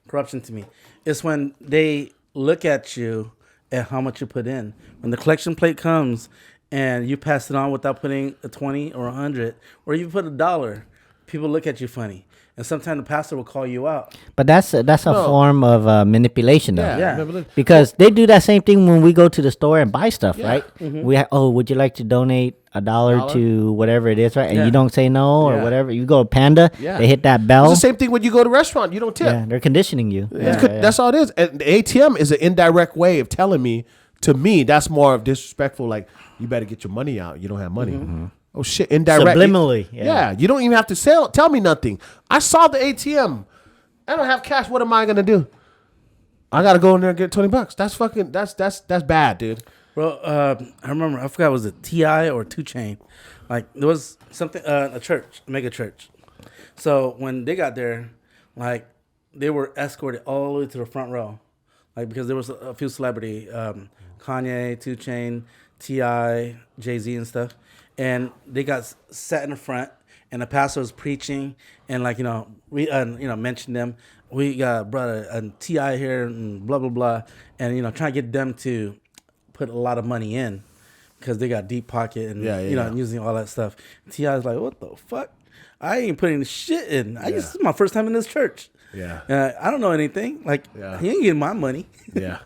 corruption to me. It's when they look at you and how much you put in. When the collection plate comes and you pass it on without putting a 20 or 100, or you put $1, people look at you funny. And sometimes the pastor will call you out. But that's a form of manipulation, though. Yeah. Because they do that same thing when we go to the store and buy stuff, right? Mm-hmm. Would you like to donate $1 to whatever it is, right? And you don't say no or whatever. You go to Panda, they hit that bell. It's the same thing when you go to a restaurant. You don't tip. Yeah, they're conditioning you. That's all it is. And the ATM is an indirect way of telling me, to me, that's more of disrespectful. Like, you better get your money out. You don't have money. Mm-hmm. Oh, shit. Indirect. Subliminally. Yeah. You don't even have to tell me nothing. I saw the ATM. I don't have cash. What am I going to do? I got to go in there and get $20. That's fucking, that's bad, dude. Well, I remember, I forgot, was it T.I. or 2 Chainz? Like, there was something, a church, a mega church. So when they got there, like, they were escorted all the way to the front row. Like, because there was a few celebrity, Kanye, 2 Chainz, T.I., Jay-Z and stuff. And they got sat in the front, and the pastor was preaching, and we mentioned them. We brought a T.I. here and blah blah blah, and trying to get them to put a lot of money in because they got deep pocket and using all that stuff. T.I. was like, "What the fuck? I ain't putting shit in. This is my first time in this church. Yeah, I don't know anything. Like he ain't getting my money. Yeah,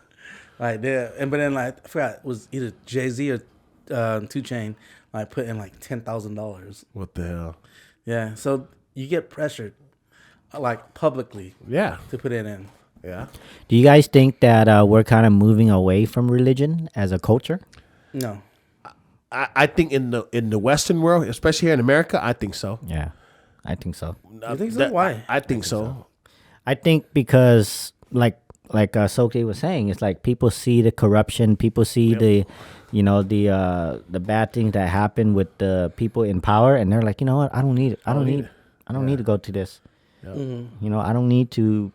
like there. And but then I forgot it was either Jay-Z or 2 Chainz. I put in like $10,000. What the hell? Yeah, so you get pressured, like publicly. Yeah, to put it in. Yeah. Do you guys think that we're kind of moving away from religion as a culture? No. I think in the Western world, especially here in America, I think so. Yeah, I think so. You think so? Why? I think so. I think because like Soke was saying, it's like people see the corruption, people see the bad things that happen with the people in power, and they're like, you know what? I don't need it. I don't need to go to this. Yep. Mm-hmm. I don't need to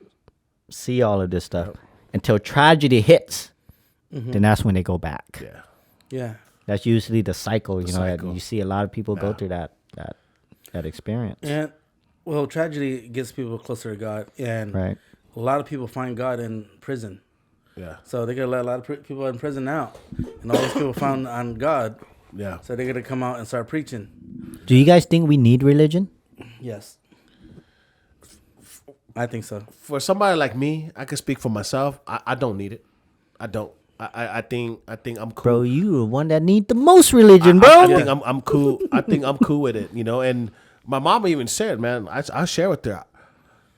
see all of this stuff until tragedy hits. Mm-hmm. Then that's when they go back. Yeah. Yeah. That's usually the cycle. That you see a lot of people go through that experience. And well, tragedy gets people closer to God, and right. A lot of people find God in prison. Yeah. So they're gonna let a lot of people in prison out, and all those people found on God. Yeah. So they're gonna come out and start preaching. Do you guys think we need religion? Yes. I think so. For somebody like me, I can speak for myself. I don't need it. I don't. I think I'm cool. Bro, you the one that need the most religion, bro. I think I'm cool. I think I'm cool with it, And my mama even said, man, I share with her.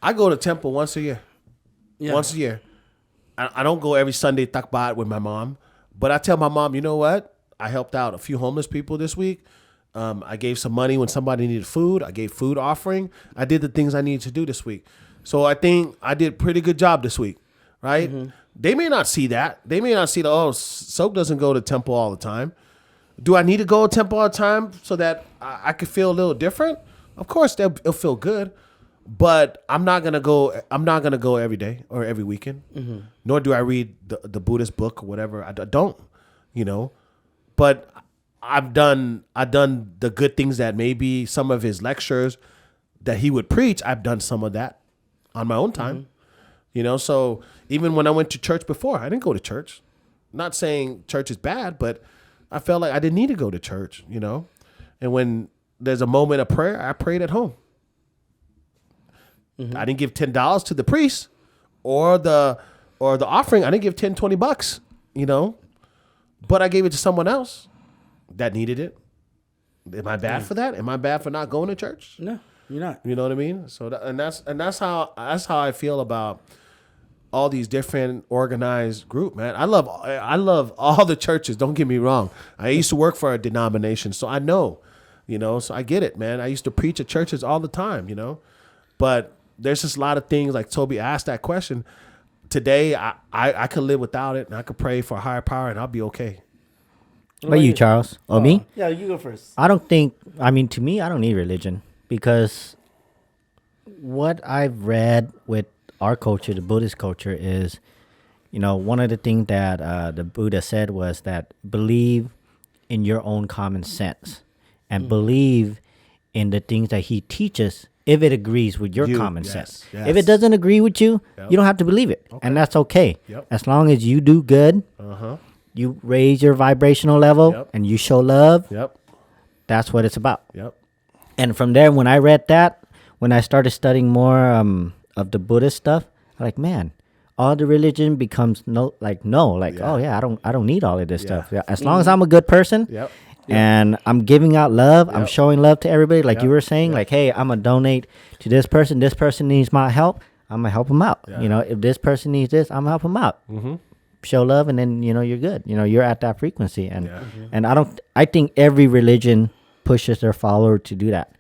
I go to temple once a year. Yeah. Once a year. I don't go every Sunday takbat with my mom, but I tell my mom, you know what? I helped out a few homeless people this week. I gave some money when somebody needed food. I gave food offering. I did the things I needed to do this week. So I think I did a pretty good job this week, right? Mm-hmm. They may not see that. They may not see Soap doesn't go to temple all the time. Do I need to go to temple all the time so that I could feel a little different? Of course, it'll feel good. But I'm not gonna go. I'm not gonna go every day or every weekend. Mm-hmm. Nor do I read the Buddhist book or whatever. I don't, But I've done the good things that maybe some of his lectures that he would preach. I've done some of that on my own time. Mm-hmm. So even when I went to church before, I didn't go to church. Not saying church is bad, but I felt like I didn't need to go to church. And when there's a moment of prayer, I prayed at home. Mm-hmm. I didn't give $10 to the priest or the offering. I didn't give $10-$20, but I gave it to someone else that needed it. Am I bad for that? Am I bad for not going to church? No, you're not. You know what I mean? So that's how I feel about all these different organized group, man. I love all the churches. Don't get me wrong. I used to work for a denomination, so I know, so I get it, man. I used to preach at churches all the time, but there's just a lot of things like Toby asked that question. Today, I could live without it, and I could pray for a higher power, and I'll be okay. What about you, Charles? Or me? Yeah, you go first. To me, I don't need religion because what I've read with our culture, the Buddhist culture, is, one of the things that the Buddha said was that believe in your own common sense and believe in the things that he teaches if it agrees with your common sense. Yes. If it doesn't agree with you, you don't have to believe it. Okay. And that's okay. Yep. As long as you do good, you raise your vibrational level, and you show love, that's what it's about. Yep. And from there, when I read that, when I started studying more of the Buddhist stuff, I'm like, man, all the religion becomes oh yeah, I don't need all of this stuff. Yeah. As long as I'm a good person, and I'm giving out love, I'm showing love to everybody, like you were saying, like, hey, I'm gonna donate to this person needs my help, I'm gonna help them out. If this person needs this, I'm gonna help them out. Show love, and then you're good. You're at that frequency, and I think every religion pushes their follower to do that.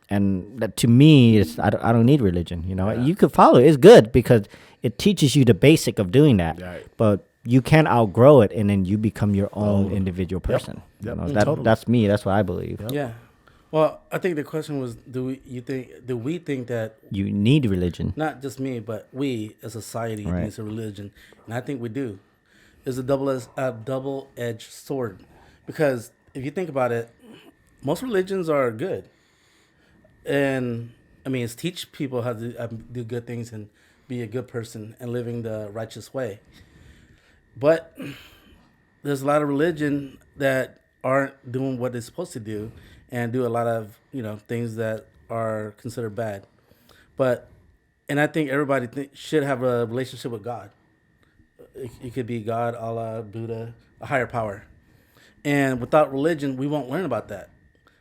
And that, to me, I don't need religion. You could follow it. It's good because it teaches you the basic of doing that. But you can outgrow it, and then you become your own individual person. Totally. That's me. That's what I believe. Yeah. Well, I think the question was, do we think that you need religion? Not just me, but we as a society needs a religion, and I think we do. It's a double-edged sword, because if you think about it, most religions are good, and it's teach people how to do good things and be a good person and living the righteous way. But there's a lot of religion that aren't doing what they're supposed to do and do a lot of, things that are considered bad. And I think everybody should have a relationship with God. It could be God, Allah, Buddha, a higher power. And without religion, we won't learn about that.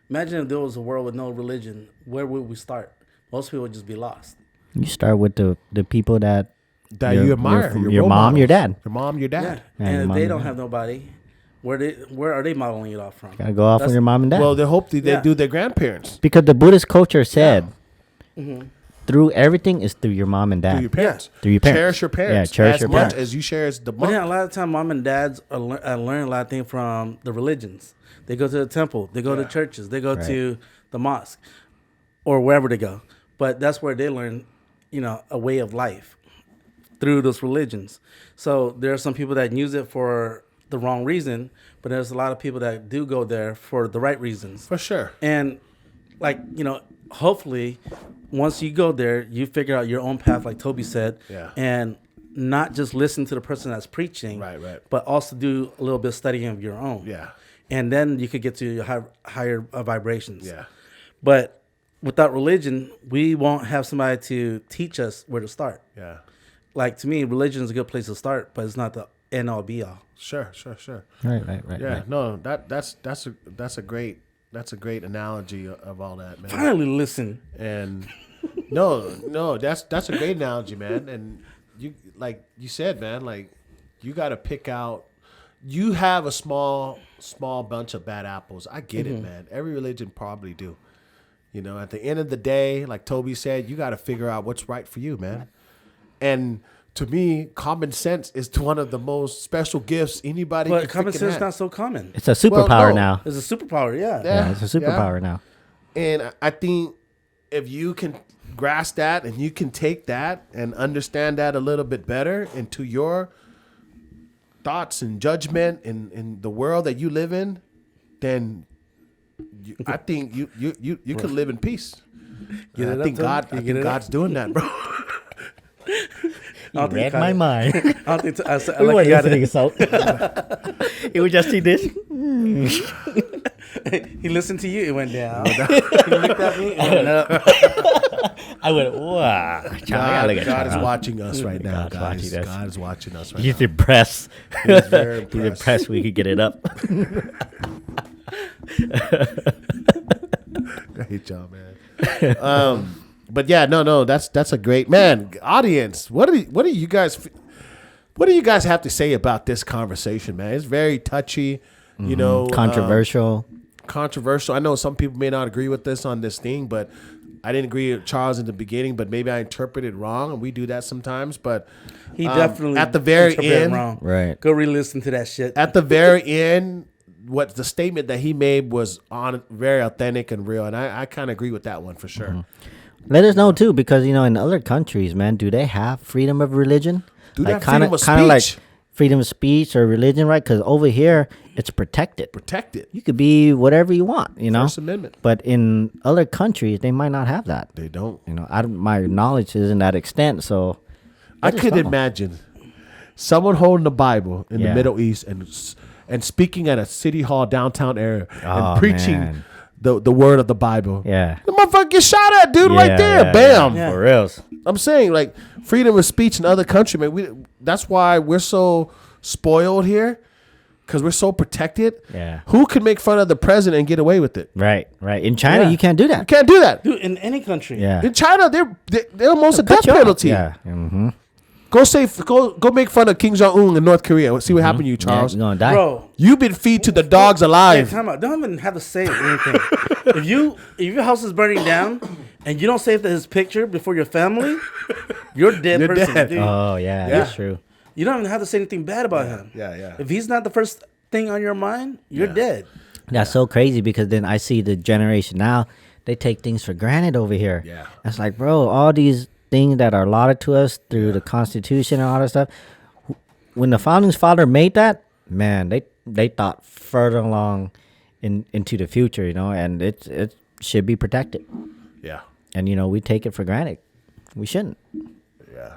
Imagine if there was a world with no religion, where would we start? Most people would just be lost. You start with the people that you admire, your mom, your dad. Your mom, your dad. Yeah. And if they don't have nobody, where are they modeling it off from? Gotta go off on your mom and dad. Well, they hope they do their grandparents. Because the Buddhist culture said, through everything is through your mom and dad. Through your parents. Through your parents. Cherish your parents. Yeah, cherish your parents. As much as you cherish the mom. But a lot of time, mom and dads learn a lot of things from the religions. They go to the temple. They go to churches. They go to the mosque or wherever they go. But that's where they learn, a way of life through those religions. So there are some people that use it for the wrong reason, but there's a lot of people that do go there for the right reasons. For sure. And hopefully once you go there, you figure out your own path, like Toby said, and not just listen to the person that's preaching, but also do a little bit of studying of your own. Yeah. and then you could get to higher vibrations. Yeah. But without religion, we won't have somebody to teach us where to start. Yeah. Like, to me, religion is a good place to start, but it's not the end all be all. Sure. Right. Yeah. Right. No, that's a great analogy of all that, man. Finally, listen. And no, that's a great analogy, man. And you, like you said, man, like you got to pick out. You have a small bunch of bad apples. I get it, man. Every religion probably do. You know, at the end of the day, like Toby said, you got to figure out what's right for you, man. And to me, common sense is one of the most special gifts anybody But can common freaking sense have. not so common. It's a superpower now. It's a superpower, yeah. Yeah, it's a superpower now. And I think if you can grasp that and you can take that and understand that a little bit better into your thoughts and judgment in the world that you live in, then I think you could live in peace. Get it I think up, Tom? I think God's doing that, bro. You read my mind. I don't think I said, We like weren't you got listening, it. so it would just see this. He listened to you, it went down. He looked at me, it went up. I went, wow. God is watching us right now, God's guys. watching us. God is watching us right He's now. impressed. He's very He's impressed. impressed we could get it up. Great job, man. But yeah, no, that's a great man. Audience, what do you guys have to say about this conversation, man? It's very touchy, you know, Controversial. controversial. I know some people may not agree with this on this thing, but I didn't agree with Charles in the beginning, but maybe I interpreted wrong, and we do that sometimes. But He definitely at the very interpreted end, wrong. Right. Go re-listen to that shit. at the very end, what the statement that he made was very authentic and real, and I kind of agree with that one for sure. Let us know too, because in other countries, man, do they have freedom of religion? Do they have kind freedom of of like speech? freedom of speech or religion, right? Because over here, it's protected. Protect it. You could be whatever you want, First Amendment. But in other countries, they might not have that. They don't. My knowledge isn't that extent, so I just could don't. imagine someone holding the Bible in the Yeah. Middle East and speaking at a city hall downtown area Oh, and preaching man. the word of the Bible. Yeah. The motherfucker get shot at, dude, right Yeah, there. yeah, Bam. yeah. For reals. I'm saying, like, freedom of speech in other countries, man. That's why we're so spoiled here, because we're so protected. Yeah. Who could make fun of the president and get away with it? Right. In China, Yeah. you can't do You that. can't do that. Dude, in any country. Yeah. In China, they're almost a Cut death you off. penalty. Yeah. Mm-hmm. Go make fun of Kim Jong Un in North Korea. See what happened to you, Charles. You're gonna die. Bro, You've been feed to the dogs hey, alive. time out. Don't even have to say anything. if your house is burning down and you don't save his picture before your family, you're a dead You're person. dead. Dude. Oh yeah, Yeah. that's true. You don't even have to say anything bad about him. Yeah. If he's not the first thing on your mind, you're dead. That's so crazy because then I see the generation now, they take things for granted over here. Yeah. It's like, bro, all these things that are allotted to us through the Constitution and all that stuff. When the founding father made that, man, they thought further along into the future, and it should be protected. Yeah. And we take it for granted. We shouldn't. Yeah.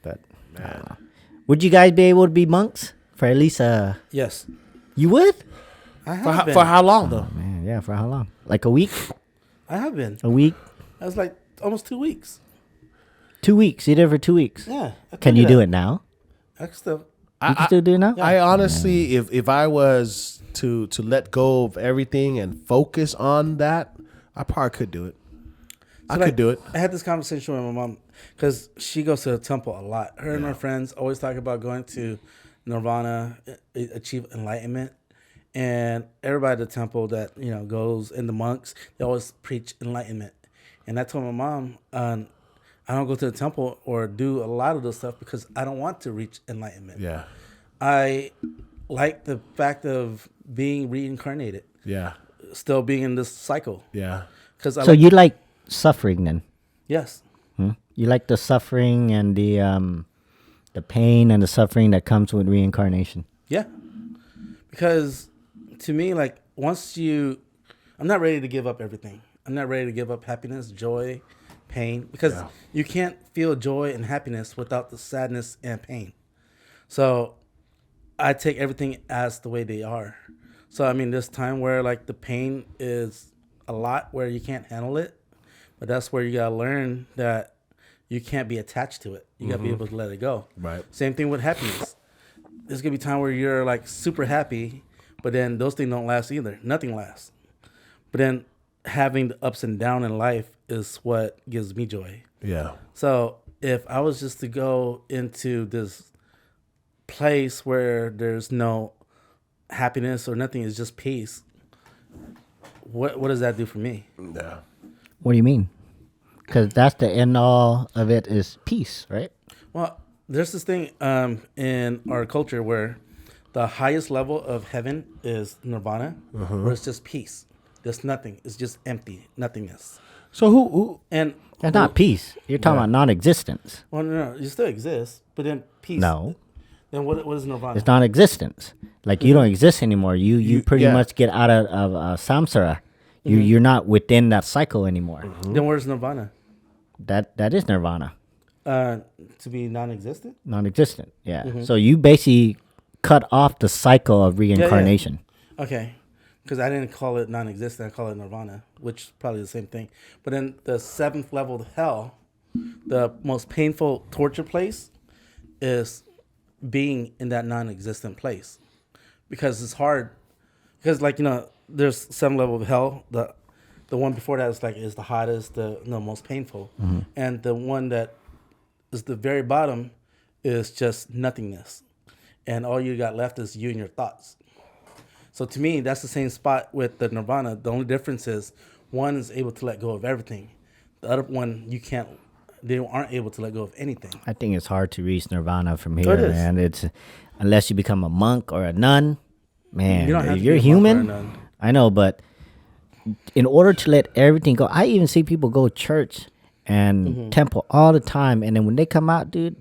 But Man. would you guys be able to be monks for at least Yes. you would? I have been. For how long though? Man, yeah, for how long? Like a week? I have been. A week? That was like almost 2 weeks. 2 weeks. You did it for 2 weeks. Yeah. Can you do it now? I can still. You can still do it now? I honestly, if I was to let go of everything and focus on that, I probably could do it. I could do it. I had this conversation with my mom because she goes to the temple a lot. Her and her friends always talk about going to Nirvana, achieve enlightenment. And everybody at the temple that, goes in the monks, they always preach enlightenment. And I told my mom, I don't go to the temple or do a lot of this stuff because I don't want to reach enlightenment. Yeah. I like the fact of being reincarnated, Yeah. still being in this cycle. Yeah. Because So you like suffering then? yes. You like the suffering and the pain and the suffering that comes with reincarnation? Yeah. Because to me, like, I'm not ready to give up everything. I'm not ready to give up happiness, joy, pain, because you can't feel joy and happiness without the sadness and pain. So I take everything as the way they are. So I mean, this time where like the pain is a lot, where you can't handle it, but that's where you gotta learn that you can't be attached to it. You gotta be able to let it go. Right. Same thing with happiness. There's gonna be time where you're like super happy, but then those things don't last either. Nothing lasts. But then having the ups and downs in life is what gives me joy. Yeah. So if I was just to go into this place where there's no happiness or nothing, is just peace, what does that do for me? Yeah. What do you mean? Because that's the end all of it is peace, right? Well, there's this thing in our culture where the highest level of heaven is nirvana, where it's just peace. There's nothing. It's just empty, nothingness. So who And That's not peace. You're talking about non-existence. well, no, you still exist, but then peace. No, Then what is nirvana? it's non-existence. Like you don't exist anymore. You pretty yeah. much get out of samsara. You're not within that cycle anymore. Then where's nirvana? That is nirvana. To be non-existent. Non-existent. Yeah. So you basically cut off the cycle of reincarnation. Okay, because I didn't call it non-existent. I call it nirvana, which is probably the same thing. But then the 7th level of hell, the most painful torture place, is being in that non-existent place, because it's hard. Because like there's 7 level of hell. The one before that is the hottest, the most painful, and the one that is the very bottom is just nothingness, and all you got left is you and your thoughts. So to me, that's the same spot with the nirvana. The only difference is one is able to let go of everything. The other one, you can't. They aren't able to let go of anything. I think it's hard to reach nirvana from here, It is. man. It's unless you become a monk or a nun, man. You don't have If to you're be a monk or a human, nun. I know, but in order to let everything go, I even see people go to church and temple all the time, and then when they come out, dude,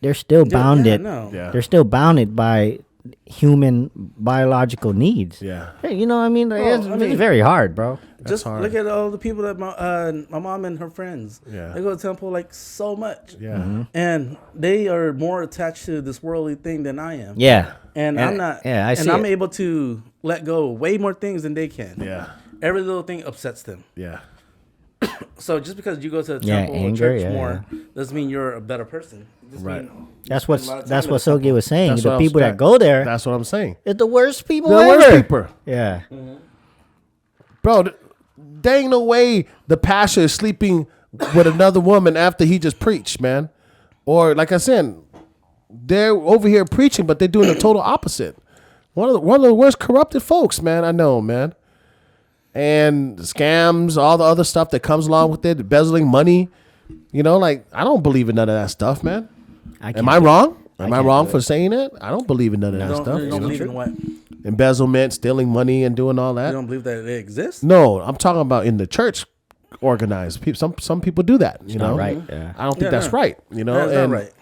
they're still bounded. no. Yeah. They're still bounded by human biological needs. Yeah. Hey, you know what I mean? Well, I mean- it's very hard, bro. Just hard. look at all the people that my mom and her friends. Yeah. They go to temple like so much. Yeah. And they are more attached to this worldly thing than I am. Yeah. And I'm not. Yeah, I and see I'm it. able to let go of way more things than they can. Yeah. Every little thing upsets them. Yeah. So just because you go to the Yeah, temple or anger, church yeah, more doesn't mean you're a better person. It just Right. mean That's you spend a lot of that's time what in the Sogi was saying. That's The what I'm people saying. that go there That's what I'm saying. is the worst people The ever. worst people. Yeah. Bro, there ain't no way the pastor is sleeping with another woman after he just preached, man. Or like I said, they're over here preaching, but they're doing the total opposite. One of the worst corrupted folks, man. I know, man. And scams, all the other stuff that comes along with it, embezzling money. You know, like I don't believe in none of that stuff, man. Am I wrong? Am I can't wrong do for saying that? I don't believe in none of that Don't, stuff. you you don't know? believe in what? Embezzlement, stealing money, and doing all that. You don't believe that it exists? No, I'm talking about in the church organized. Some people do that. You know, not right, yeah. I don't think Yeah, that's no. right. You know, That's and not right.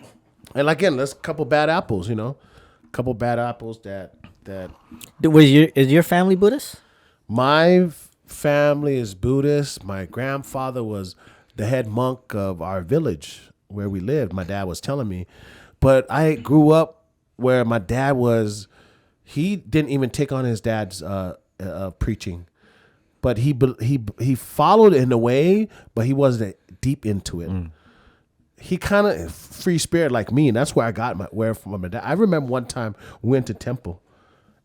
and again, there's a couple bad apples. You know, a couple bad apples that Is your family Buddhist? my family is Buddhist. My grandfather was the head monk of our village where we lived. My dad was telling me, but I grew up where my dad was. He didn't even take on his dad's preaching, but he followed in a way, but he wasn't deep into it. He kind of free spirit like me, and that's where I got from my dad. I remember one time we went to temple,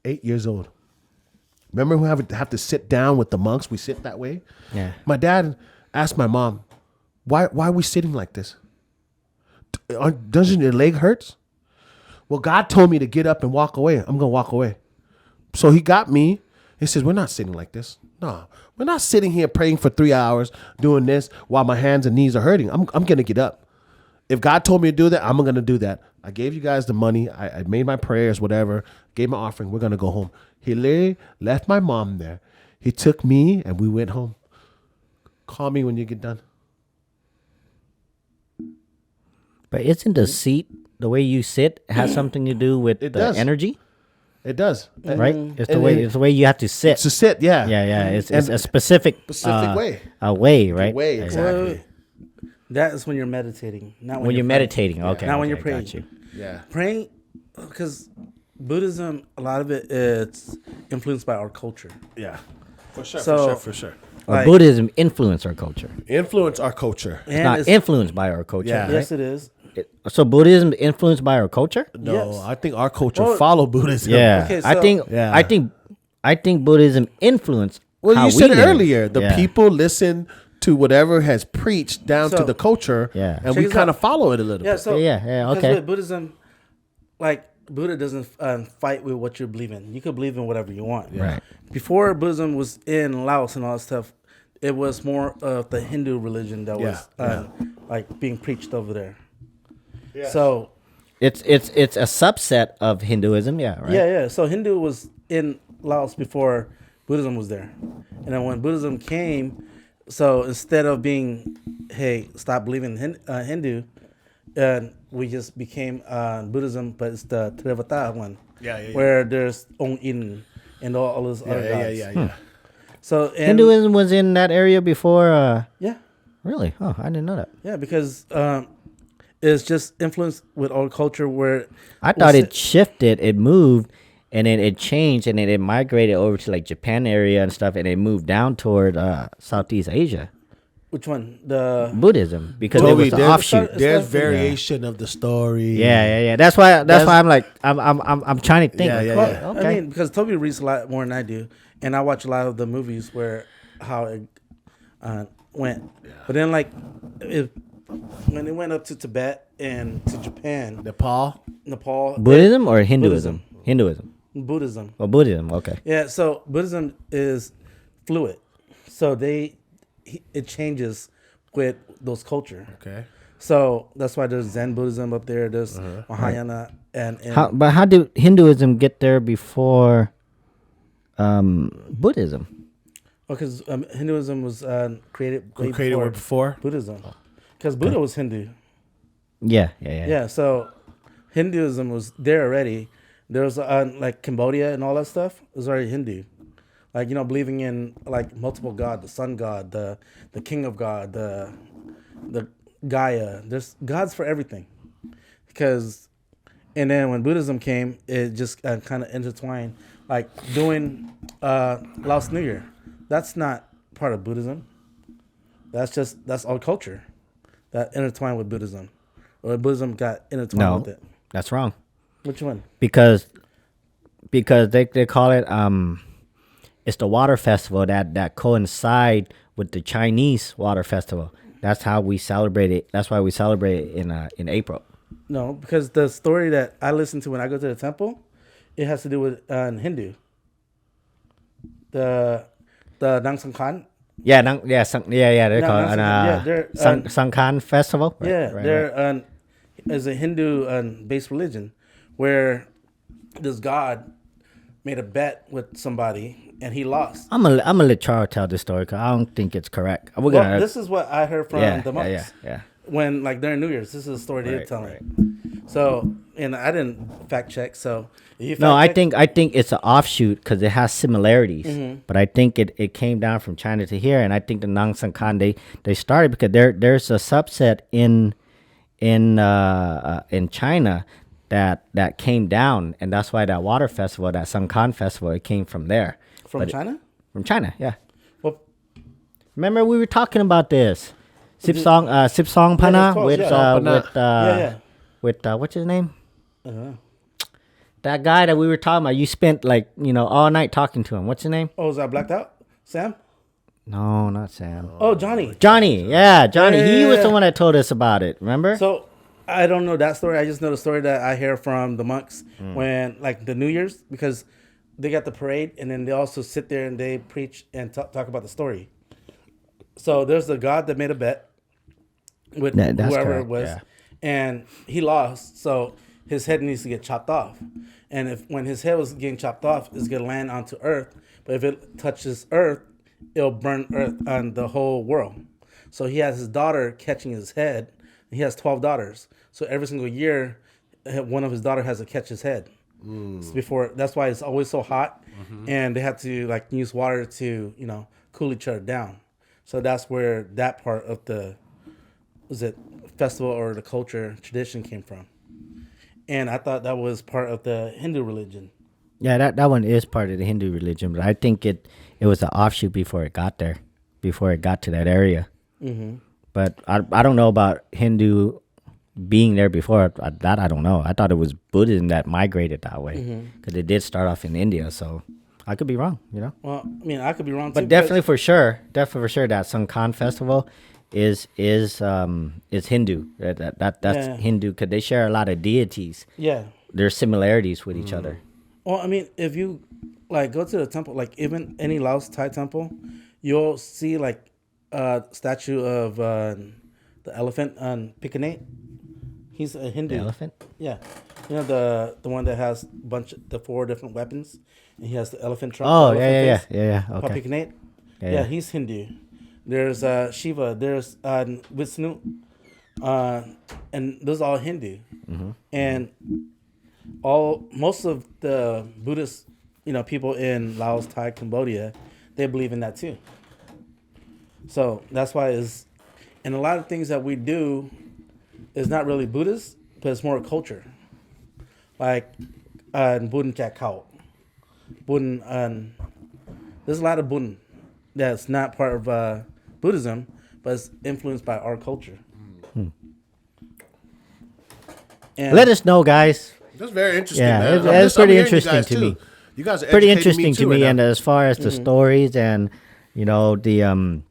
8 years old. Remember we have to sit down with the monks. We sit that way. Yeah. My dad asked my mom, "Why are we sitting like this? Doesn't your leg hurts?" Well, God told me to get up and walk away. I'm gonna walk away. So he got me. He says, "We're not sitting like this. No, we're not sitting here praying for 3 hours doing this while my hands and knees are hurting. I'm gonna get up. If God told me to do that, I'm gonna do that. I gave you guys the money. I made my prayers, whatever. Gave my offering. We're gonna go home." He literally left my mom there. He took me and we went home. Call me when you get done. But isn't the seat, the way you sit, has something to do with It the does. energy, It does. right? It's the and way it- it's the way you have to sit. To sit, yeah. Yeah. It's And- a specific way. A way, right? Way, exactly. That is when you're meditating, not When you're praying. meditating, okay. Not when okay, you're praying. got you. Yeah. Praying, because Buddhism, a lot of it is influenced by our culture. Yeah, for sure, So- for sure. Or Like- Buddhism influence our culture. Influence our culture. It's not influenced by our culture. Yeah. Right? Yes, it is. So Buddhism influenced by our culture? No, Yes. I think our culture Well, follow Buddhism. Yeah. Okay, I so- think Yeah. I think Buddhism influenced Well, how you we said it live. earlier. The Yeah. people listen to whatever has preached down to So- the culture, Yeah. and Check we this kind out. of follow it a little Yeah, bit. so Yeah, because okay. with Buddhism, like Buddha doesn't fight with what you believe in. You could believe in whatever you want. Right. Before Buddhism was in Laos and all that stuff, it was more of the Hindu religion that was like being preached over there. So It's a subset of Hinduism, yeah, right? yeah. So Hindu was in Laos before Buddhism was there, and then when Buddhism came, so instead of being, hey, stop believing Hindu, we just became Buddhism, but it's the Theravada one, Yeah. where there's Ong In and all those other gods. Yeah. So and, Hinduism was in that area before. yeah, Really? Oh, I didn't know that. yeah, because it's just influenced with our culture where I thought it shifted, it moved, and then it changed, and then it migrated over to like Japan area and stuff, and it moved down toward Southeast Asia. Which one? The Buddhism, because it Toby, was an there's, offshoot. there's Yeah. variation of the story. Yeah. That's why I'm like I'm trying to think. Yeah, like, yeah, oh, yeah. Okay. I mean, because Toby reads a lot more than I do, and I watch a lot of the movies where how it went. But then, like, when it went up to Tibet and to Japan, Nepal. Nepal, Buddhism or Hinduism? Hinduism. Buddhism. Or Buddhism. Okay. Yeah, so Buddhism is fluid, so it changes with those culture. Okay. So that's why there's Zen Buddhism up there. There's Mahayana and But how did Hinduism get there before Buddhism? because Hinduism was created way Created before before. Buddhism, because Buddha was Hindu. Yeah. Yeah, so Hinduism was there already. There was like Cambodia and all that stuff was already Hindu, like believing in like multiple god, the sun god, the king of god, the Gaia. There's gods for everything, and then when Buddhism came, it just kind of intertwined, like doing Laos New Year. That's not part of Buddhism. That's all culture that intertwined with Buddhism, or Buddhism got intertwined with it. That's wrong. Which one? Because they call it it's the water festival that coincide with the Chinese water festival. That's how we celebrate it. That's why we celebrate it in April. No, because the story that I listen to when I go to the temple, it has to do with Hindu. The Nang Sangkhan. Yeah, they're called they're, Sangkhan festival. Right, Yeah, right, they're is a Hindu based religion where this god made a bet with somebody and he lost. I'm gonna let Charles tell this story because I don't think it's correct. We're Well, gonna. this is what I heard from the monks. Yeah. When like during New Year's, this is a story they're Right, telling. right. So, and I didn't fact check. So, you No, fact check? I think it's an offshoot because it has similarities. Mm-hmm. But I think it came down from China to here, and I think the Nang San Khan they started because there's a subset in China that came down, and that's why that water festival, that San Khan festival, it came from there. From China. From China, yeah. Well, Remember we were talking about this. Sip Song Pana close, with yeah. with what's his name? Uh-huh. That guy that we were talking about. You spent like all night talking to him. What's his name? Oh, is that blacked out? Sam? No, not Sam. Oh, Johnny. Johnny. Yeah, Johnny. He was the Yeah. one that told us about it. Remember? So I don't know that story. I just know the story that I hear from the monks when, like, the New Year's, because they got the parade and then they also sit there and they preach and talk about the story. So there's a god that made a bet with That's whoever correct, it was, yeah. and he lost. So his head needs to get chopped off. And when his head was getting chopped off, it's gonna land onto Earth. But if it touches Earth, it'll burn Earth on the whole world. So he has his daughter catching his head. He has 12 daughters. So every single year, one of his daughter has to catch his head. Before that's why it's always so hot, and they have to like use water to cool each other down. So that's where that part of the festival or the culture tradition came from. and I thought that was part of the Hindu religion. Yeah, that one is part of the Hindu religion, but I think it was an offshoot before it got there, before it got to that area. Mm-hmm. But I don't know about Hindu being there before. That I don't know. I thought it was Buddhism that migrated that way because it did start off in India. So I could be wrong, you know. Well, I mean, I could be wrong, But too, definitely for sure, that Songkran festival is Hindu. That's Hindu because they share a lot of deities. Yeah. There's similarities with each other. Well, I mean, if you like go to the temple, like even any Laos Thai temple, you'll see like a statue of the elephant on Picanate. He's a Hindu. The elephant? Yeah, you know the one that has the 4 different weapons, and he has the elephant trunk. Oh, elephant yeah. face. Okay. Picanate. Yeah, Yeah, he's Hindu. There's Shiva. There's Vishnu, and those are all Hindu. And most of the Buddhist, people in Laos, Thai, Cambodia, they believe in that too. So that's why and a lot of things that we do is not really Buddhist, but it's more culture. Like Buddha Cat Cow. There's a lot of Buddha that's not part of Buddhism, but it's influenced by our culture. And Let us know, guys. That's very interesting, Yeah, man. it's pretty I'm hearing you interesting guys, to too. me. You guys are Pretty educating interesting to too me, right and now. as far as the stories and the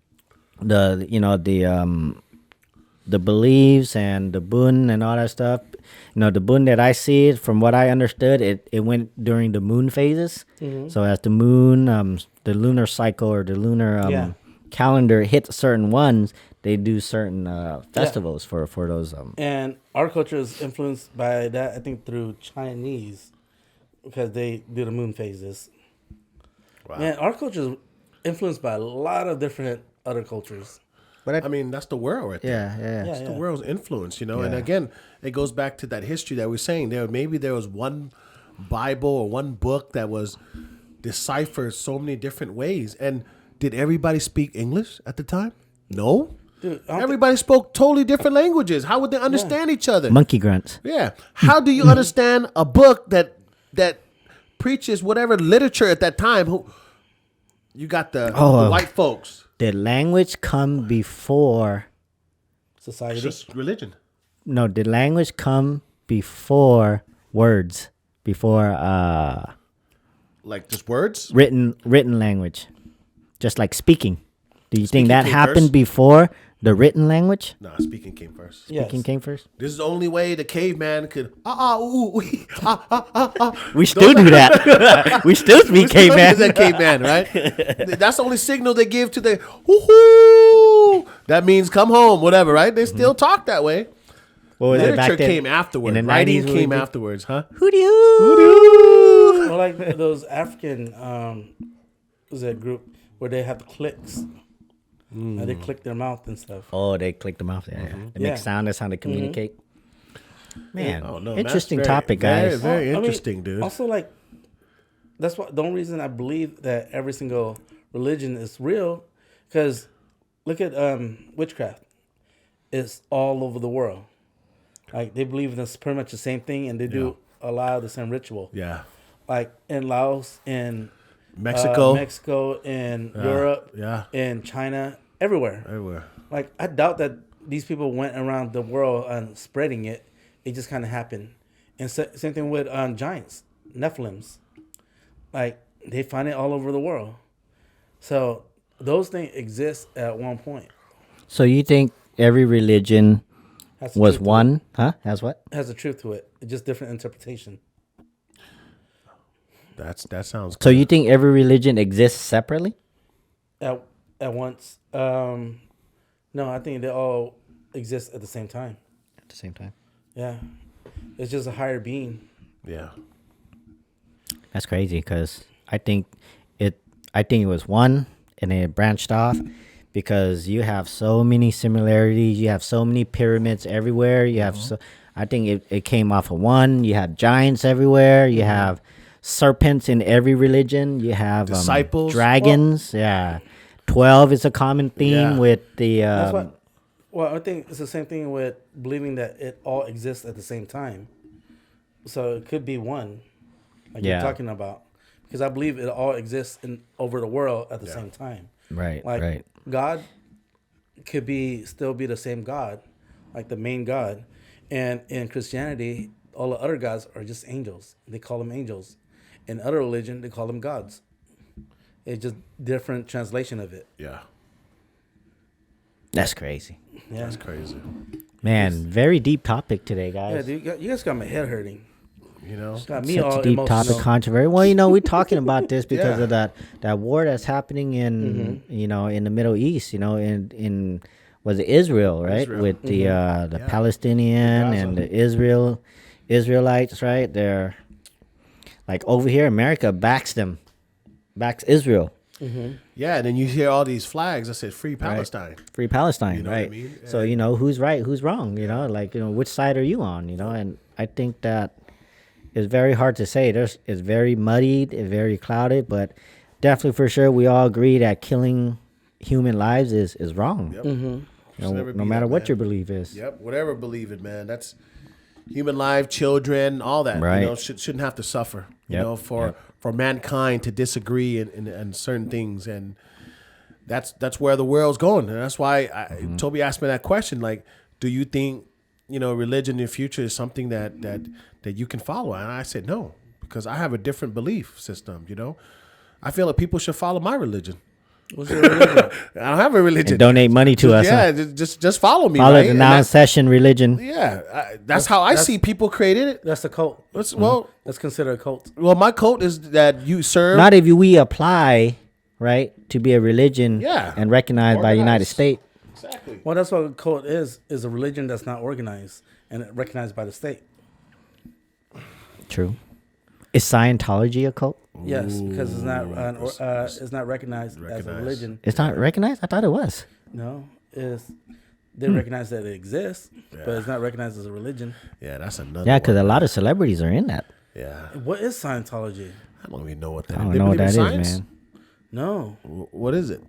beliefs and the Bun and all that stuff. The Bun that I see, from what I understood, it went during the moon phases. So as the moon, the lunar cycle or the lunar calendar hits certain ones, they do certain festivals for those. And our culture is influenced by that, I think, through Chinese, because they do the moon phases. Wow. Man, our culture is influenced by a lot of different other cultures. But I mean, that's the world right there. yeah. It's the world's influence, And again, it goes back to that history that we're saying. Maybe there was one Bible or one book that was deciphered so many different ways. And did everybody speak English at the time? No. Dude, Everybody spoke totally different languages. How would they understand each other? Monkey grunts. Yeah. How do you understand a book that preaches whatever literature at that time? You got the white folks. Did language come before? society. It's just religion. No, did language come before words? Before Like just words? written language, just like speaking. Do you Speaking think that came happened first? before the written language? Nah, speaking came first. Yes. Speaking came first. This is the only way the caveman could We still do that. We still speak caveman. that caveman, right? That's the only signal they give to the woohoo. That means come home, whatever, right? They still talk that way. What was it back Literature then? came afterwards. In the Writing 90s, came we did- afterwards, huh? Hootie hoo. Or like those African was that group where they have the clicks. They click their mouth and stuff. Oh, they click them off. Yeah, They Yeah. make sound. That's how they communicate. Man, Oh, no, interesting that's very- topic, guys. Very I mean, interesting, dude. Also, like, that's what the only reason I believe that every single religion is real, because look at witchcraft. It's all over the world. Like, they believe in this pretty much the same thing, and they do a lot of the same ritual. Yeah. Like in Laos, in Mexico. in Europe, Yeah. in China, everywhere. Everywhere. Like, I doubt that these people went around the world and spreading it. It just kind of happened. And same thing with giants, Nephilims. Like, they find it all over the world. So those things exist at one point. So you think every religion Has the was truth to one? Huh? Has what? it. Has a truth to it. It's just different interpretation. That sounds So you think every religion exists separately? At once. No, I think they all exist at the same time. At the same time. Yeah. It's just a higher being. Yeah. That's crazy because I think it was one and then it branched off because you have so many similarities. You have so many pyramids everywhere. You have I think it came off of one. You have giants everywhere. You have serpents in every religion. You have Disciples. dragons. 12 is a common theme Yeah. with the. That's what. Well, I think it's the same thing with believing that it all exists at the same time. So it could be one, like Yeah. you're talking about, because I believe it all exists over the world at the same time. Right. Like Right. God could still be the same God, like the main God, and in Christianity, all the other gods are just angels. They call them angels. In other religion, they call them gods. It's just different translation of it. Yeah. That's crazy. Yeah, That's crazy. Man, very deep topic today, guys. yeah, dude, you guys got my head hurting. You know? Got me Such all a deep emotional. topic, controversy. Well, we're talking about this because Yeah. of that war that's happening in in the Middle East. In was it Israel, right? Israel. With the Yeah. Palestinian Gaza. and the Israelites, right? They're like over here, America backs Israel, Yeah, and then you hear all these flags that said "Free Palestine." free Palestine, You know what I right? mean? So who's right, who's wrong? Which side are you on? And I think that it's very hard to say. It's very muddied, it's very clouded, but definitely for sure we all agree that killing human lives is wrong. Yep. No, never no be matter that, what man. your belief is. Yep. Whatever believe it, man. That's human life, children, all that. Right. Shouldn't have to suffer. Yep. For mankind to disagree in certain things, and that's where the world's going, and that's why Toby asked me that question. Like, do you think religion in the future is something that you can follow? And I said no, because I have a different belief system. I feel that people should follow my religion. What's your religion? I don't have a religion. And donate money to us. Yeah, Huh? just follow me. Follow right? the And non-session religion. that's how I see people created it. That's the cult. That's That's considered a cult. well, my cult is that you serve. Not if we apply, right, to be a religion Yeah. and recognized by the United Organized. States. Exactly. Well, that's what a cult is a religion that's not organized and recognized by the state. True. Is Scientology a cult? Yes, because it's not recognized as a Recognized. religion. It's not recognized? I thought it was. No, they recognize that it exists, but it's not recognized as a religion. Yeah, that's another. Yeah, because one. a lot of celebrities are in that. Yeah, What is Scientology? I don't even know what that. I don't They know what believe that in is, science? man. No, What is it?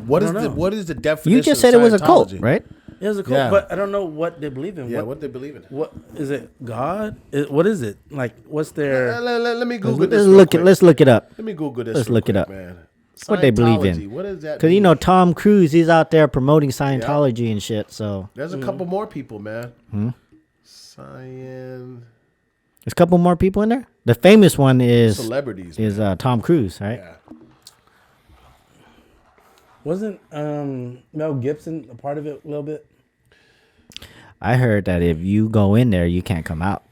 What I is don't the know. what is the definition? You just of said it was a cult, Scientology? right? it is a cult, Yeah. but I don't know what they believe in. Yeah, what they believe in. What is it? God? What is it? Like, what's their? Let me Google this. Let's real look quick. Let's look it up. Let me Google this. let's real look it quick, up. man. What they believe in. Scientology, what is that? Because mean? Tom Cruise, he's out there promoting Scientology and shit. So There's a couple more people, man. Science there's a couple more people in there. The famous one is celebrities. Tom Cruise, right? Yeah. Wasn't Mel Gibson a part of it a little bit? I heard that if you go in there, you can't come out.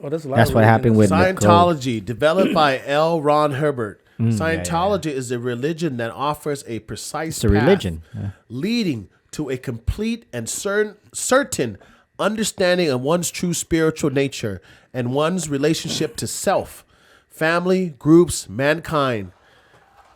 Oh, that's a lot. That's of what happened with Scientology, developed by L. Ron Herbert. yeah, Scientology is a religion that offers a precise It's a path religion. Yeah. leading to a complete and certain understanding of one's true spiritual nature and one's relationship to self, family, groups, mankind,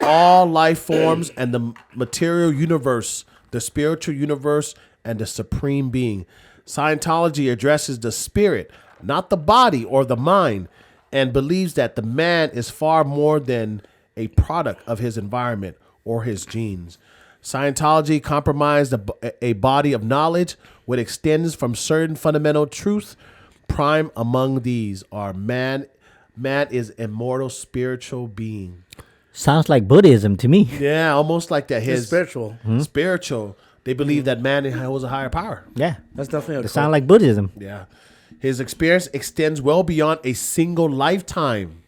all life forms, and the material universe, the spiritual universe, and the supreme being. Scientology addresses the spirit, not the body or the mind, and believes that the man is far more than a product of his environment or his genes. Scientology compromised a body of knowledge which extends from certain fundamental truths. Prime among these are man is immortal spiritual being. Sounds like Buddhism to me. Yeah, almost like that. It's His spiritual. spiritual. They believe that man holds a higher power. Yeah. That's definitely a It cult. sounds like Buddhism. Yeah. His experience extends well beyond a single lifetime.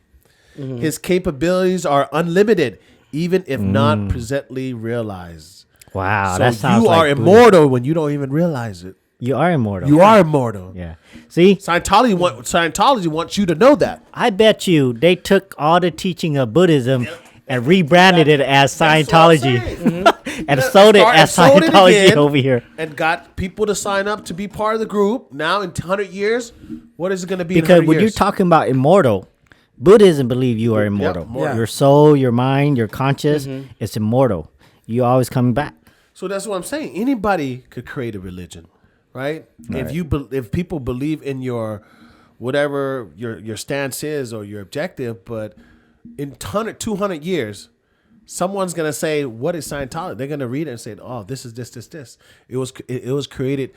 His capabilities are unlimited, even if not presently realized. Wow, So that sounds you like are Buddhism. immortal when you don't even realize it. You are immortal. You are immortal. Yeah. See, Scientology wants you to know that. I bet you they took all the teaching of Buddhism and rebranded it as Scientology and sold it as Sold it Scientology again. over here. And got people to sign up to be part of the group. Now in 100 years, what is it going to be in Because 100 when you're years? talking about immortal, Buddhism believe you are immortal. immortal. Your soul, your mind, your conscious, it's immortal. You always coming back. So that's what I'm saying. Anybody could create a religion, right? If people believe in your whatever your stance is or your objective, but in 200 years, someone's gonna say, "What is Scientology?" They're gonna read it and say, "Oh, this is this. It was created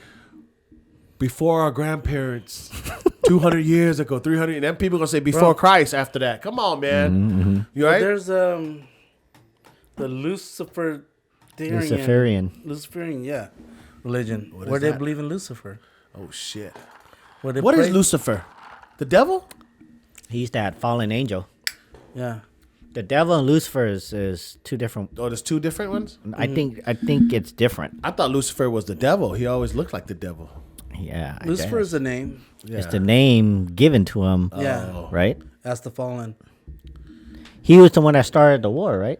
before our grandparents." 200 years ago, 300, and then people gonna say before Christ after that. Come on, man. You right? There's the Luciferian, yeah, religion where they believe in Lucifer. Oh shit! What is Lucifer? The devil? He's that fallen angel. Yeah. The devil and Lucifer is two different. Oh, there's two different ones. I think it's different. I thought Lucifer was the devil. He always looked like the devil. Yeah, Lucifer is the name. Yeah. It's the name given to him. Yeah. Right. That's the fallen. He was the one that started the war, right?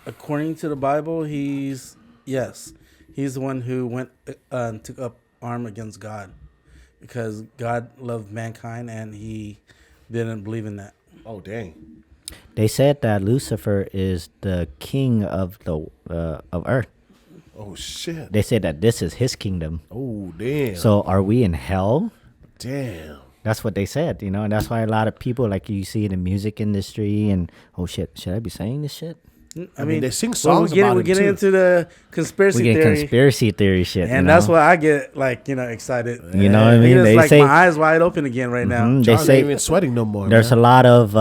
According to the Bible, he's the one who went and took up arm against God because God loved mankind and he didn't believe in that. Oh dang! They said that Lucifer is the king of the of Earth. Oh shit! They said that this is his kingdom. Oh damn! So are we in hell? Damn. That's what they said, and that's why a lot of people, like you see in the music industry, and oh shit, should I be saying this shit? I mean, they sing songs about we're it getting too. into the conspiracy We get theory, conspiracy theory shit, and that's why I get excited. You know what I mean? It's They like say- my eyes wide open again right now. They John say ain't even sweating no more. there's man. a lot of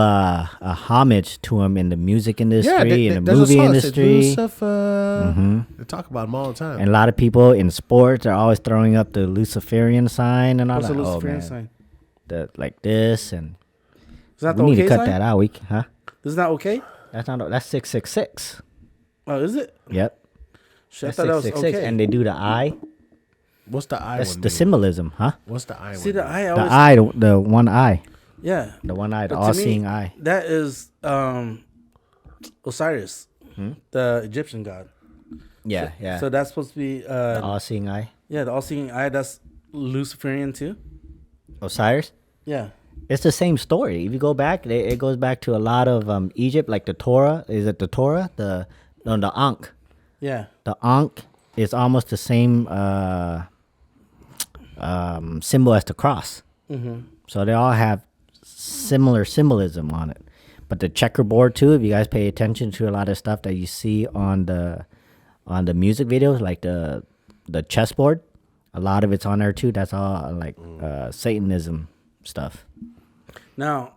homage to him in the music industry, in the there's a movie song that says, industry, Lucifer. They talk about him all the time. and a lot of people in sports are always throwing up the Luciferian sign and all What's that. the Oh Luciferian man, sign? like this, and Is that we the need okay to cut sign? that out. Huh? Is that okay? That's 666. Oh, is it? Yep. Shit, I That's thought that was 666, okay. and they do the eye. What's the eye That's one? the mean? symbolism, huh? What's the eye See one? the mean? eye. The Always, eye, the one eye, yeah. the one eye, the But to me, all-seeing eye. That is Osiris, the Egyptian god. Yeah, yeah. So that's supposed to be the all-seeing eye. yeah, the all-seeing eye. That's Luciferian too. Osiris. Yeah. It's the same story. If you go back, it goes back to a lot of Egypt, like the Torah. Is it the Torah? The Ankh. Yeah. The Ankh is almost the same symbol as the cross. Mm-hmm. So they all have similar symbolism on it. But the checkerboard too, if you guys pay attention to a lot of stuff that you see on the music videos, like the chessboard, a lot of it's on there too. That's all like Satanism stuff. Now,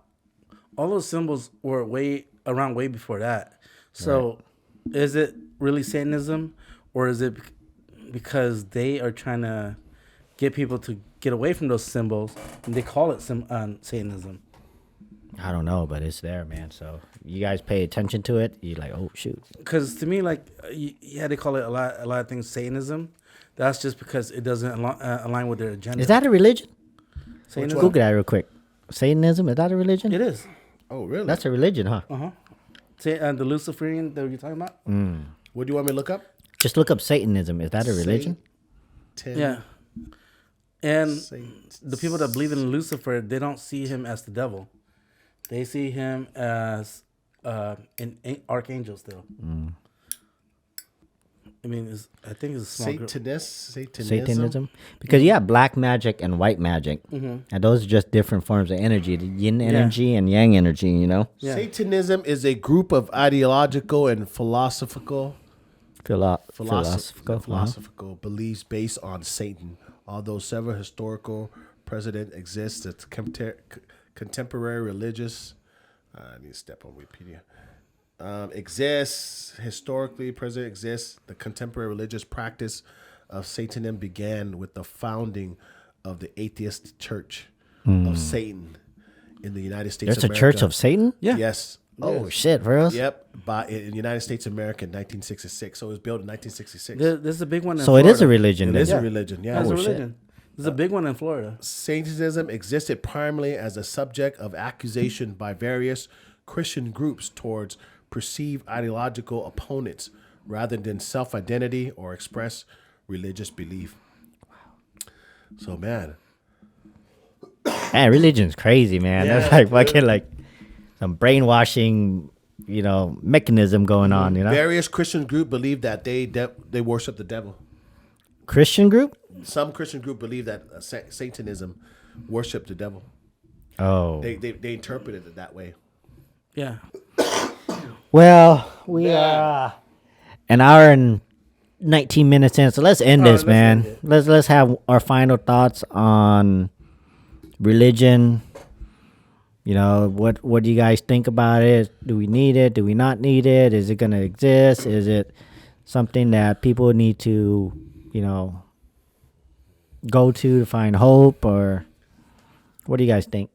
all those symbols were way before that. So, is it really Satanism, or is it because they are trying to get people to get away from those symbols and they call it Satanism? I don't know, but it's there, man. So you guys pay attention to it. You're like, oh shoot. Because to me, like, yeah, they call it a lot of things Satanism. That's just because it doesn't align with their agenda. Is that a religion? Satanism? Google that real quick. Satanism, is that a religion? It is. Oh, really? That's a religion, huh? The Luciferian that you're talking about? What do you want me to look up? Just look up Satanism. Is that a religion? Yeah. And Satan. the people that believe in Lucifer, they don't see him as the devil. They see him as an archangel still. I mean, I think it's a small group. Satanism. Because you have black magic and white magic. And those are just different forms of energy. The yin energy and yang energy, you know? Yeah. Satanism is a group of ideological and philosophical beliefs based on Satan. Although several historical precedent exists, it's contemporary religious. I need to step on Wikipedia. Exists historically, present exists. The contemporary religious practice of Satanism began with the founding of the atheist Church of Satan in the United States. There's of a America. church of Satan? Yeah. Yes. Oh, shit, for us? Yep. In the United States of America in 1966. So it was built in 1966. There's a big one in So Florida. it is a religion. It then. is a religion. Yeah. It's a shit. religion. There's a big one in Florida. Satanism existed primarily as a subject of accusation by various Christian groups towards perceived ideological opponents rather than self-identity or express religious belief. So, man. Man, religion's crazy, man. Yeah, That's like fucking like some brainwashing, mechanism going on, Various Christian groups believe that they worship the devil. Christian group? Some Christian group believe that Satanism worship the devil. Oh. They interpreted it that way. Yeah. Well, we are an hour and 19 minutes in, so let's end this, let's man. end it. Let's have our final thoughts on religion. You know, what do you guys think about it? Do we need it? Do we not need it? Is it going to exist? Is it something that people need to, you know, go to find hope? Or what do you guys think?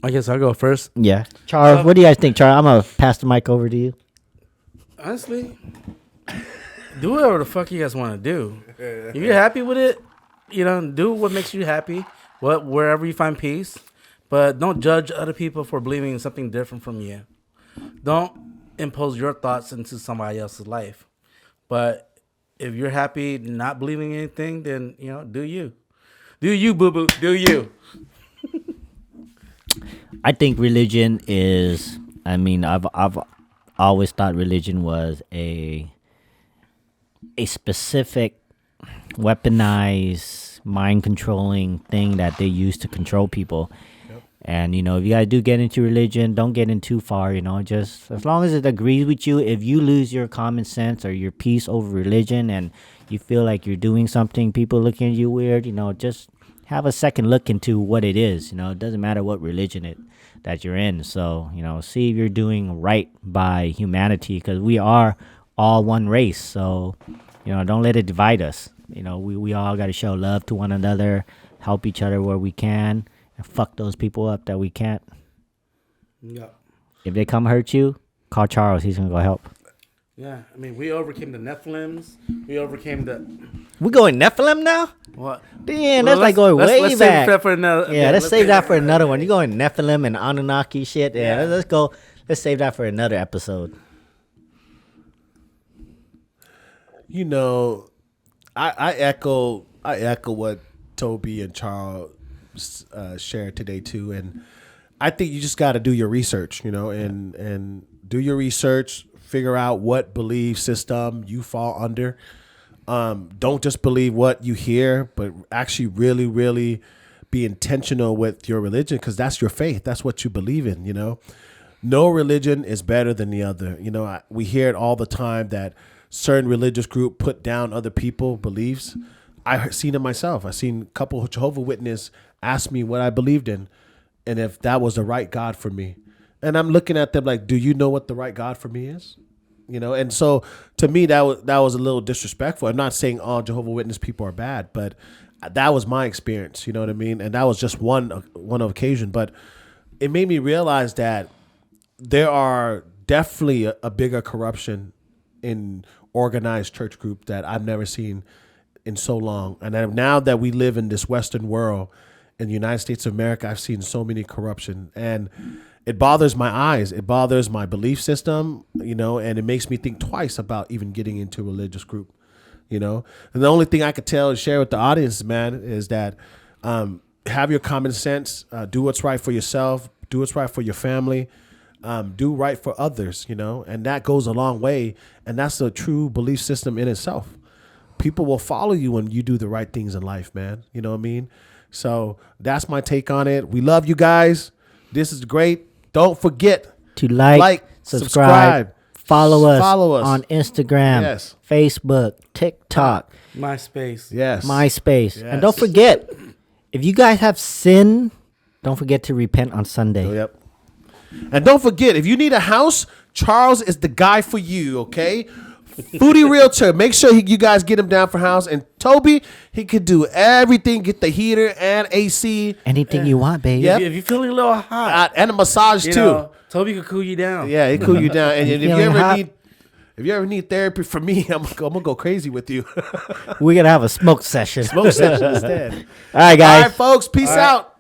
I guess I'll go first. Yeah. Charles, what do you guys think, Charles? I'm going to pass the mic over to you. Honestly, do whatever the fuck you guys want to do. If you're happy with it, you know, do what makes you happy, wherever you find peace. But don't judge other people for believing in something different from you. Don't impose your thoughts into somebody else's life. But if you're happy not believing in anything, then, you know, do you. Do you, boo-boo. Do you. I think religion is, I mean, I've always thought religion was a specific weaponized mind controlling thing that they use to control people. And, you know, if you guys do get into religion, don't get in too far, you know, just as long as it agrees with you. If you lose your common sense or your peace over religion and you feel like you're doing something, people looking at you weird, you know, just have a second look into what it is. You know, it doesn't matter what religion that you're in. So, you know, see if you're doing right by humanity, because we are all one race. So, you know, don't let it divide us. You know, we all got to show love to one another, help each other where we can. And fuck those people up that we can't. Yeah. If they come hurt you, call Charles. He's going to go help. Yeah. I mean, we overcame the Nephilims. We overcame the... We going Nephilim now? What? Damn, that's like going way let's back. Save that for another, yeah, let's save that for another one. You going Nephilim and Anunnaki shit? Yeah, let's go. Let's save that for another episode. You know, I echo what Toby and Charles shared today too, and I think you just got to do your research, you know, and do your research, figure out what belief system you fall under. Don't just believe what you hear, but actually really, really be intentional with your religion, because that's your faith. That's what you believe in, you know. No religion is better than the other. You know, we hear it all the time that certain religious group put down other people's beliefs. I've seen it myself. I've seen a couple of Jehovah's Witnesses ask me what I believed in and if that was the right God for me. And I'm looking at them like, do you know what the right God for me is? You know, and so to me, that was a little disrespectful. I'm not saying all Jehovah's Witness people are bad, but that was my experience. You know what I mean? And that was just one occasion. But it made me realize that there are definitely a bigger corruption in organized church group that I've never seen in so long. And now that we live in this Western world, in the United States of America, I've seen so many corruption, and it bothers my eyes. It bothers my belief system, you know, and it makes me think twice about even getting into a religious group, you know. And the only thing I could share with the audience, man, is that have your common sense, do what's right for yourself, do what's right for your family, do right for others, you know, and that goes a long way. And that's a true belief system in itself. People will follow you when you do the right things in life, man. You know what I mean? So that's my take on it. We love you guys. This is great. Don't forget to like, subscribe, follow us on Instagram, yes, Facebook, TikTok, MySpace. Yes. MySpace. Yes. And don't forget, if you guys have sinned, don't forget to repent on Sunday. Oh, yep. And don't forget, if you need a house, Charles is the guy for you, okay? Foodie Realtor. Make sure you guys get him down for house. And Toby, he could do everything. Get the heater and AC. Anything you want, baby. Yep. If you're feeling a little hot. And a massage, too. Know, Toby could cool you down. Yeah, he cool you down. And if you feeling hot? if you ever need therapy from me, I'm gonna go crazy with you. We're going to have a smoke session. Smoke session instead. All right, guys. All right, folks. Peace out.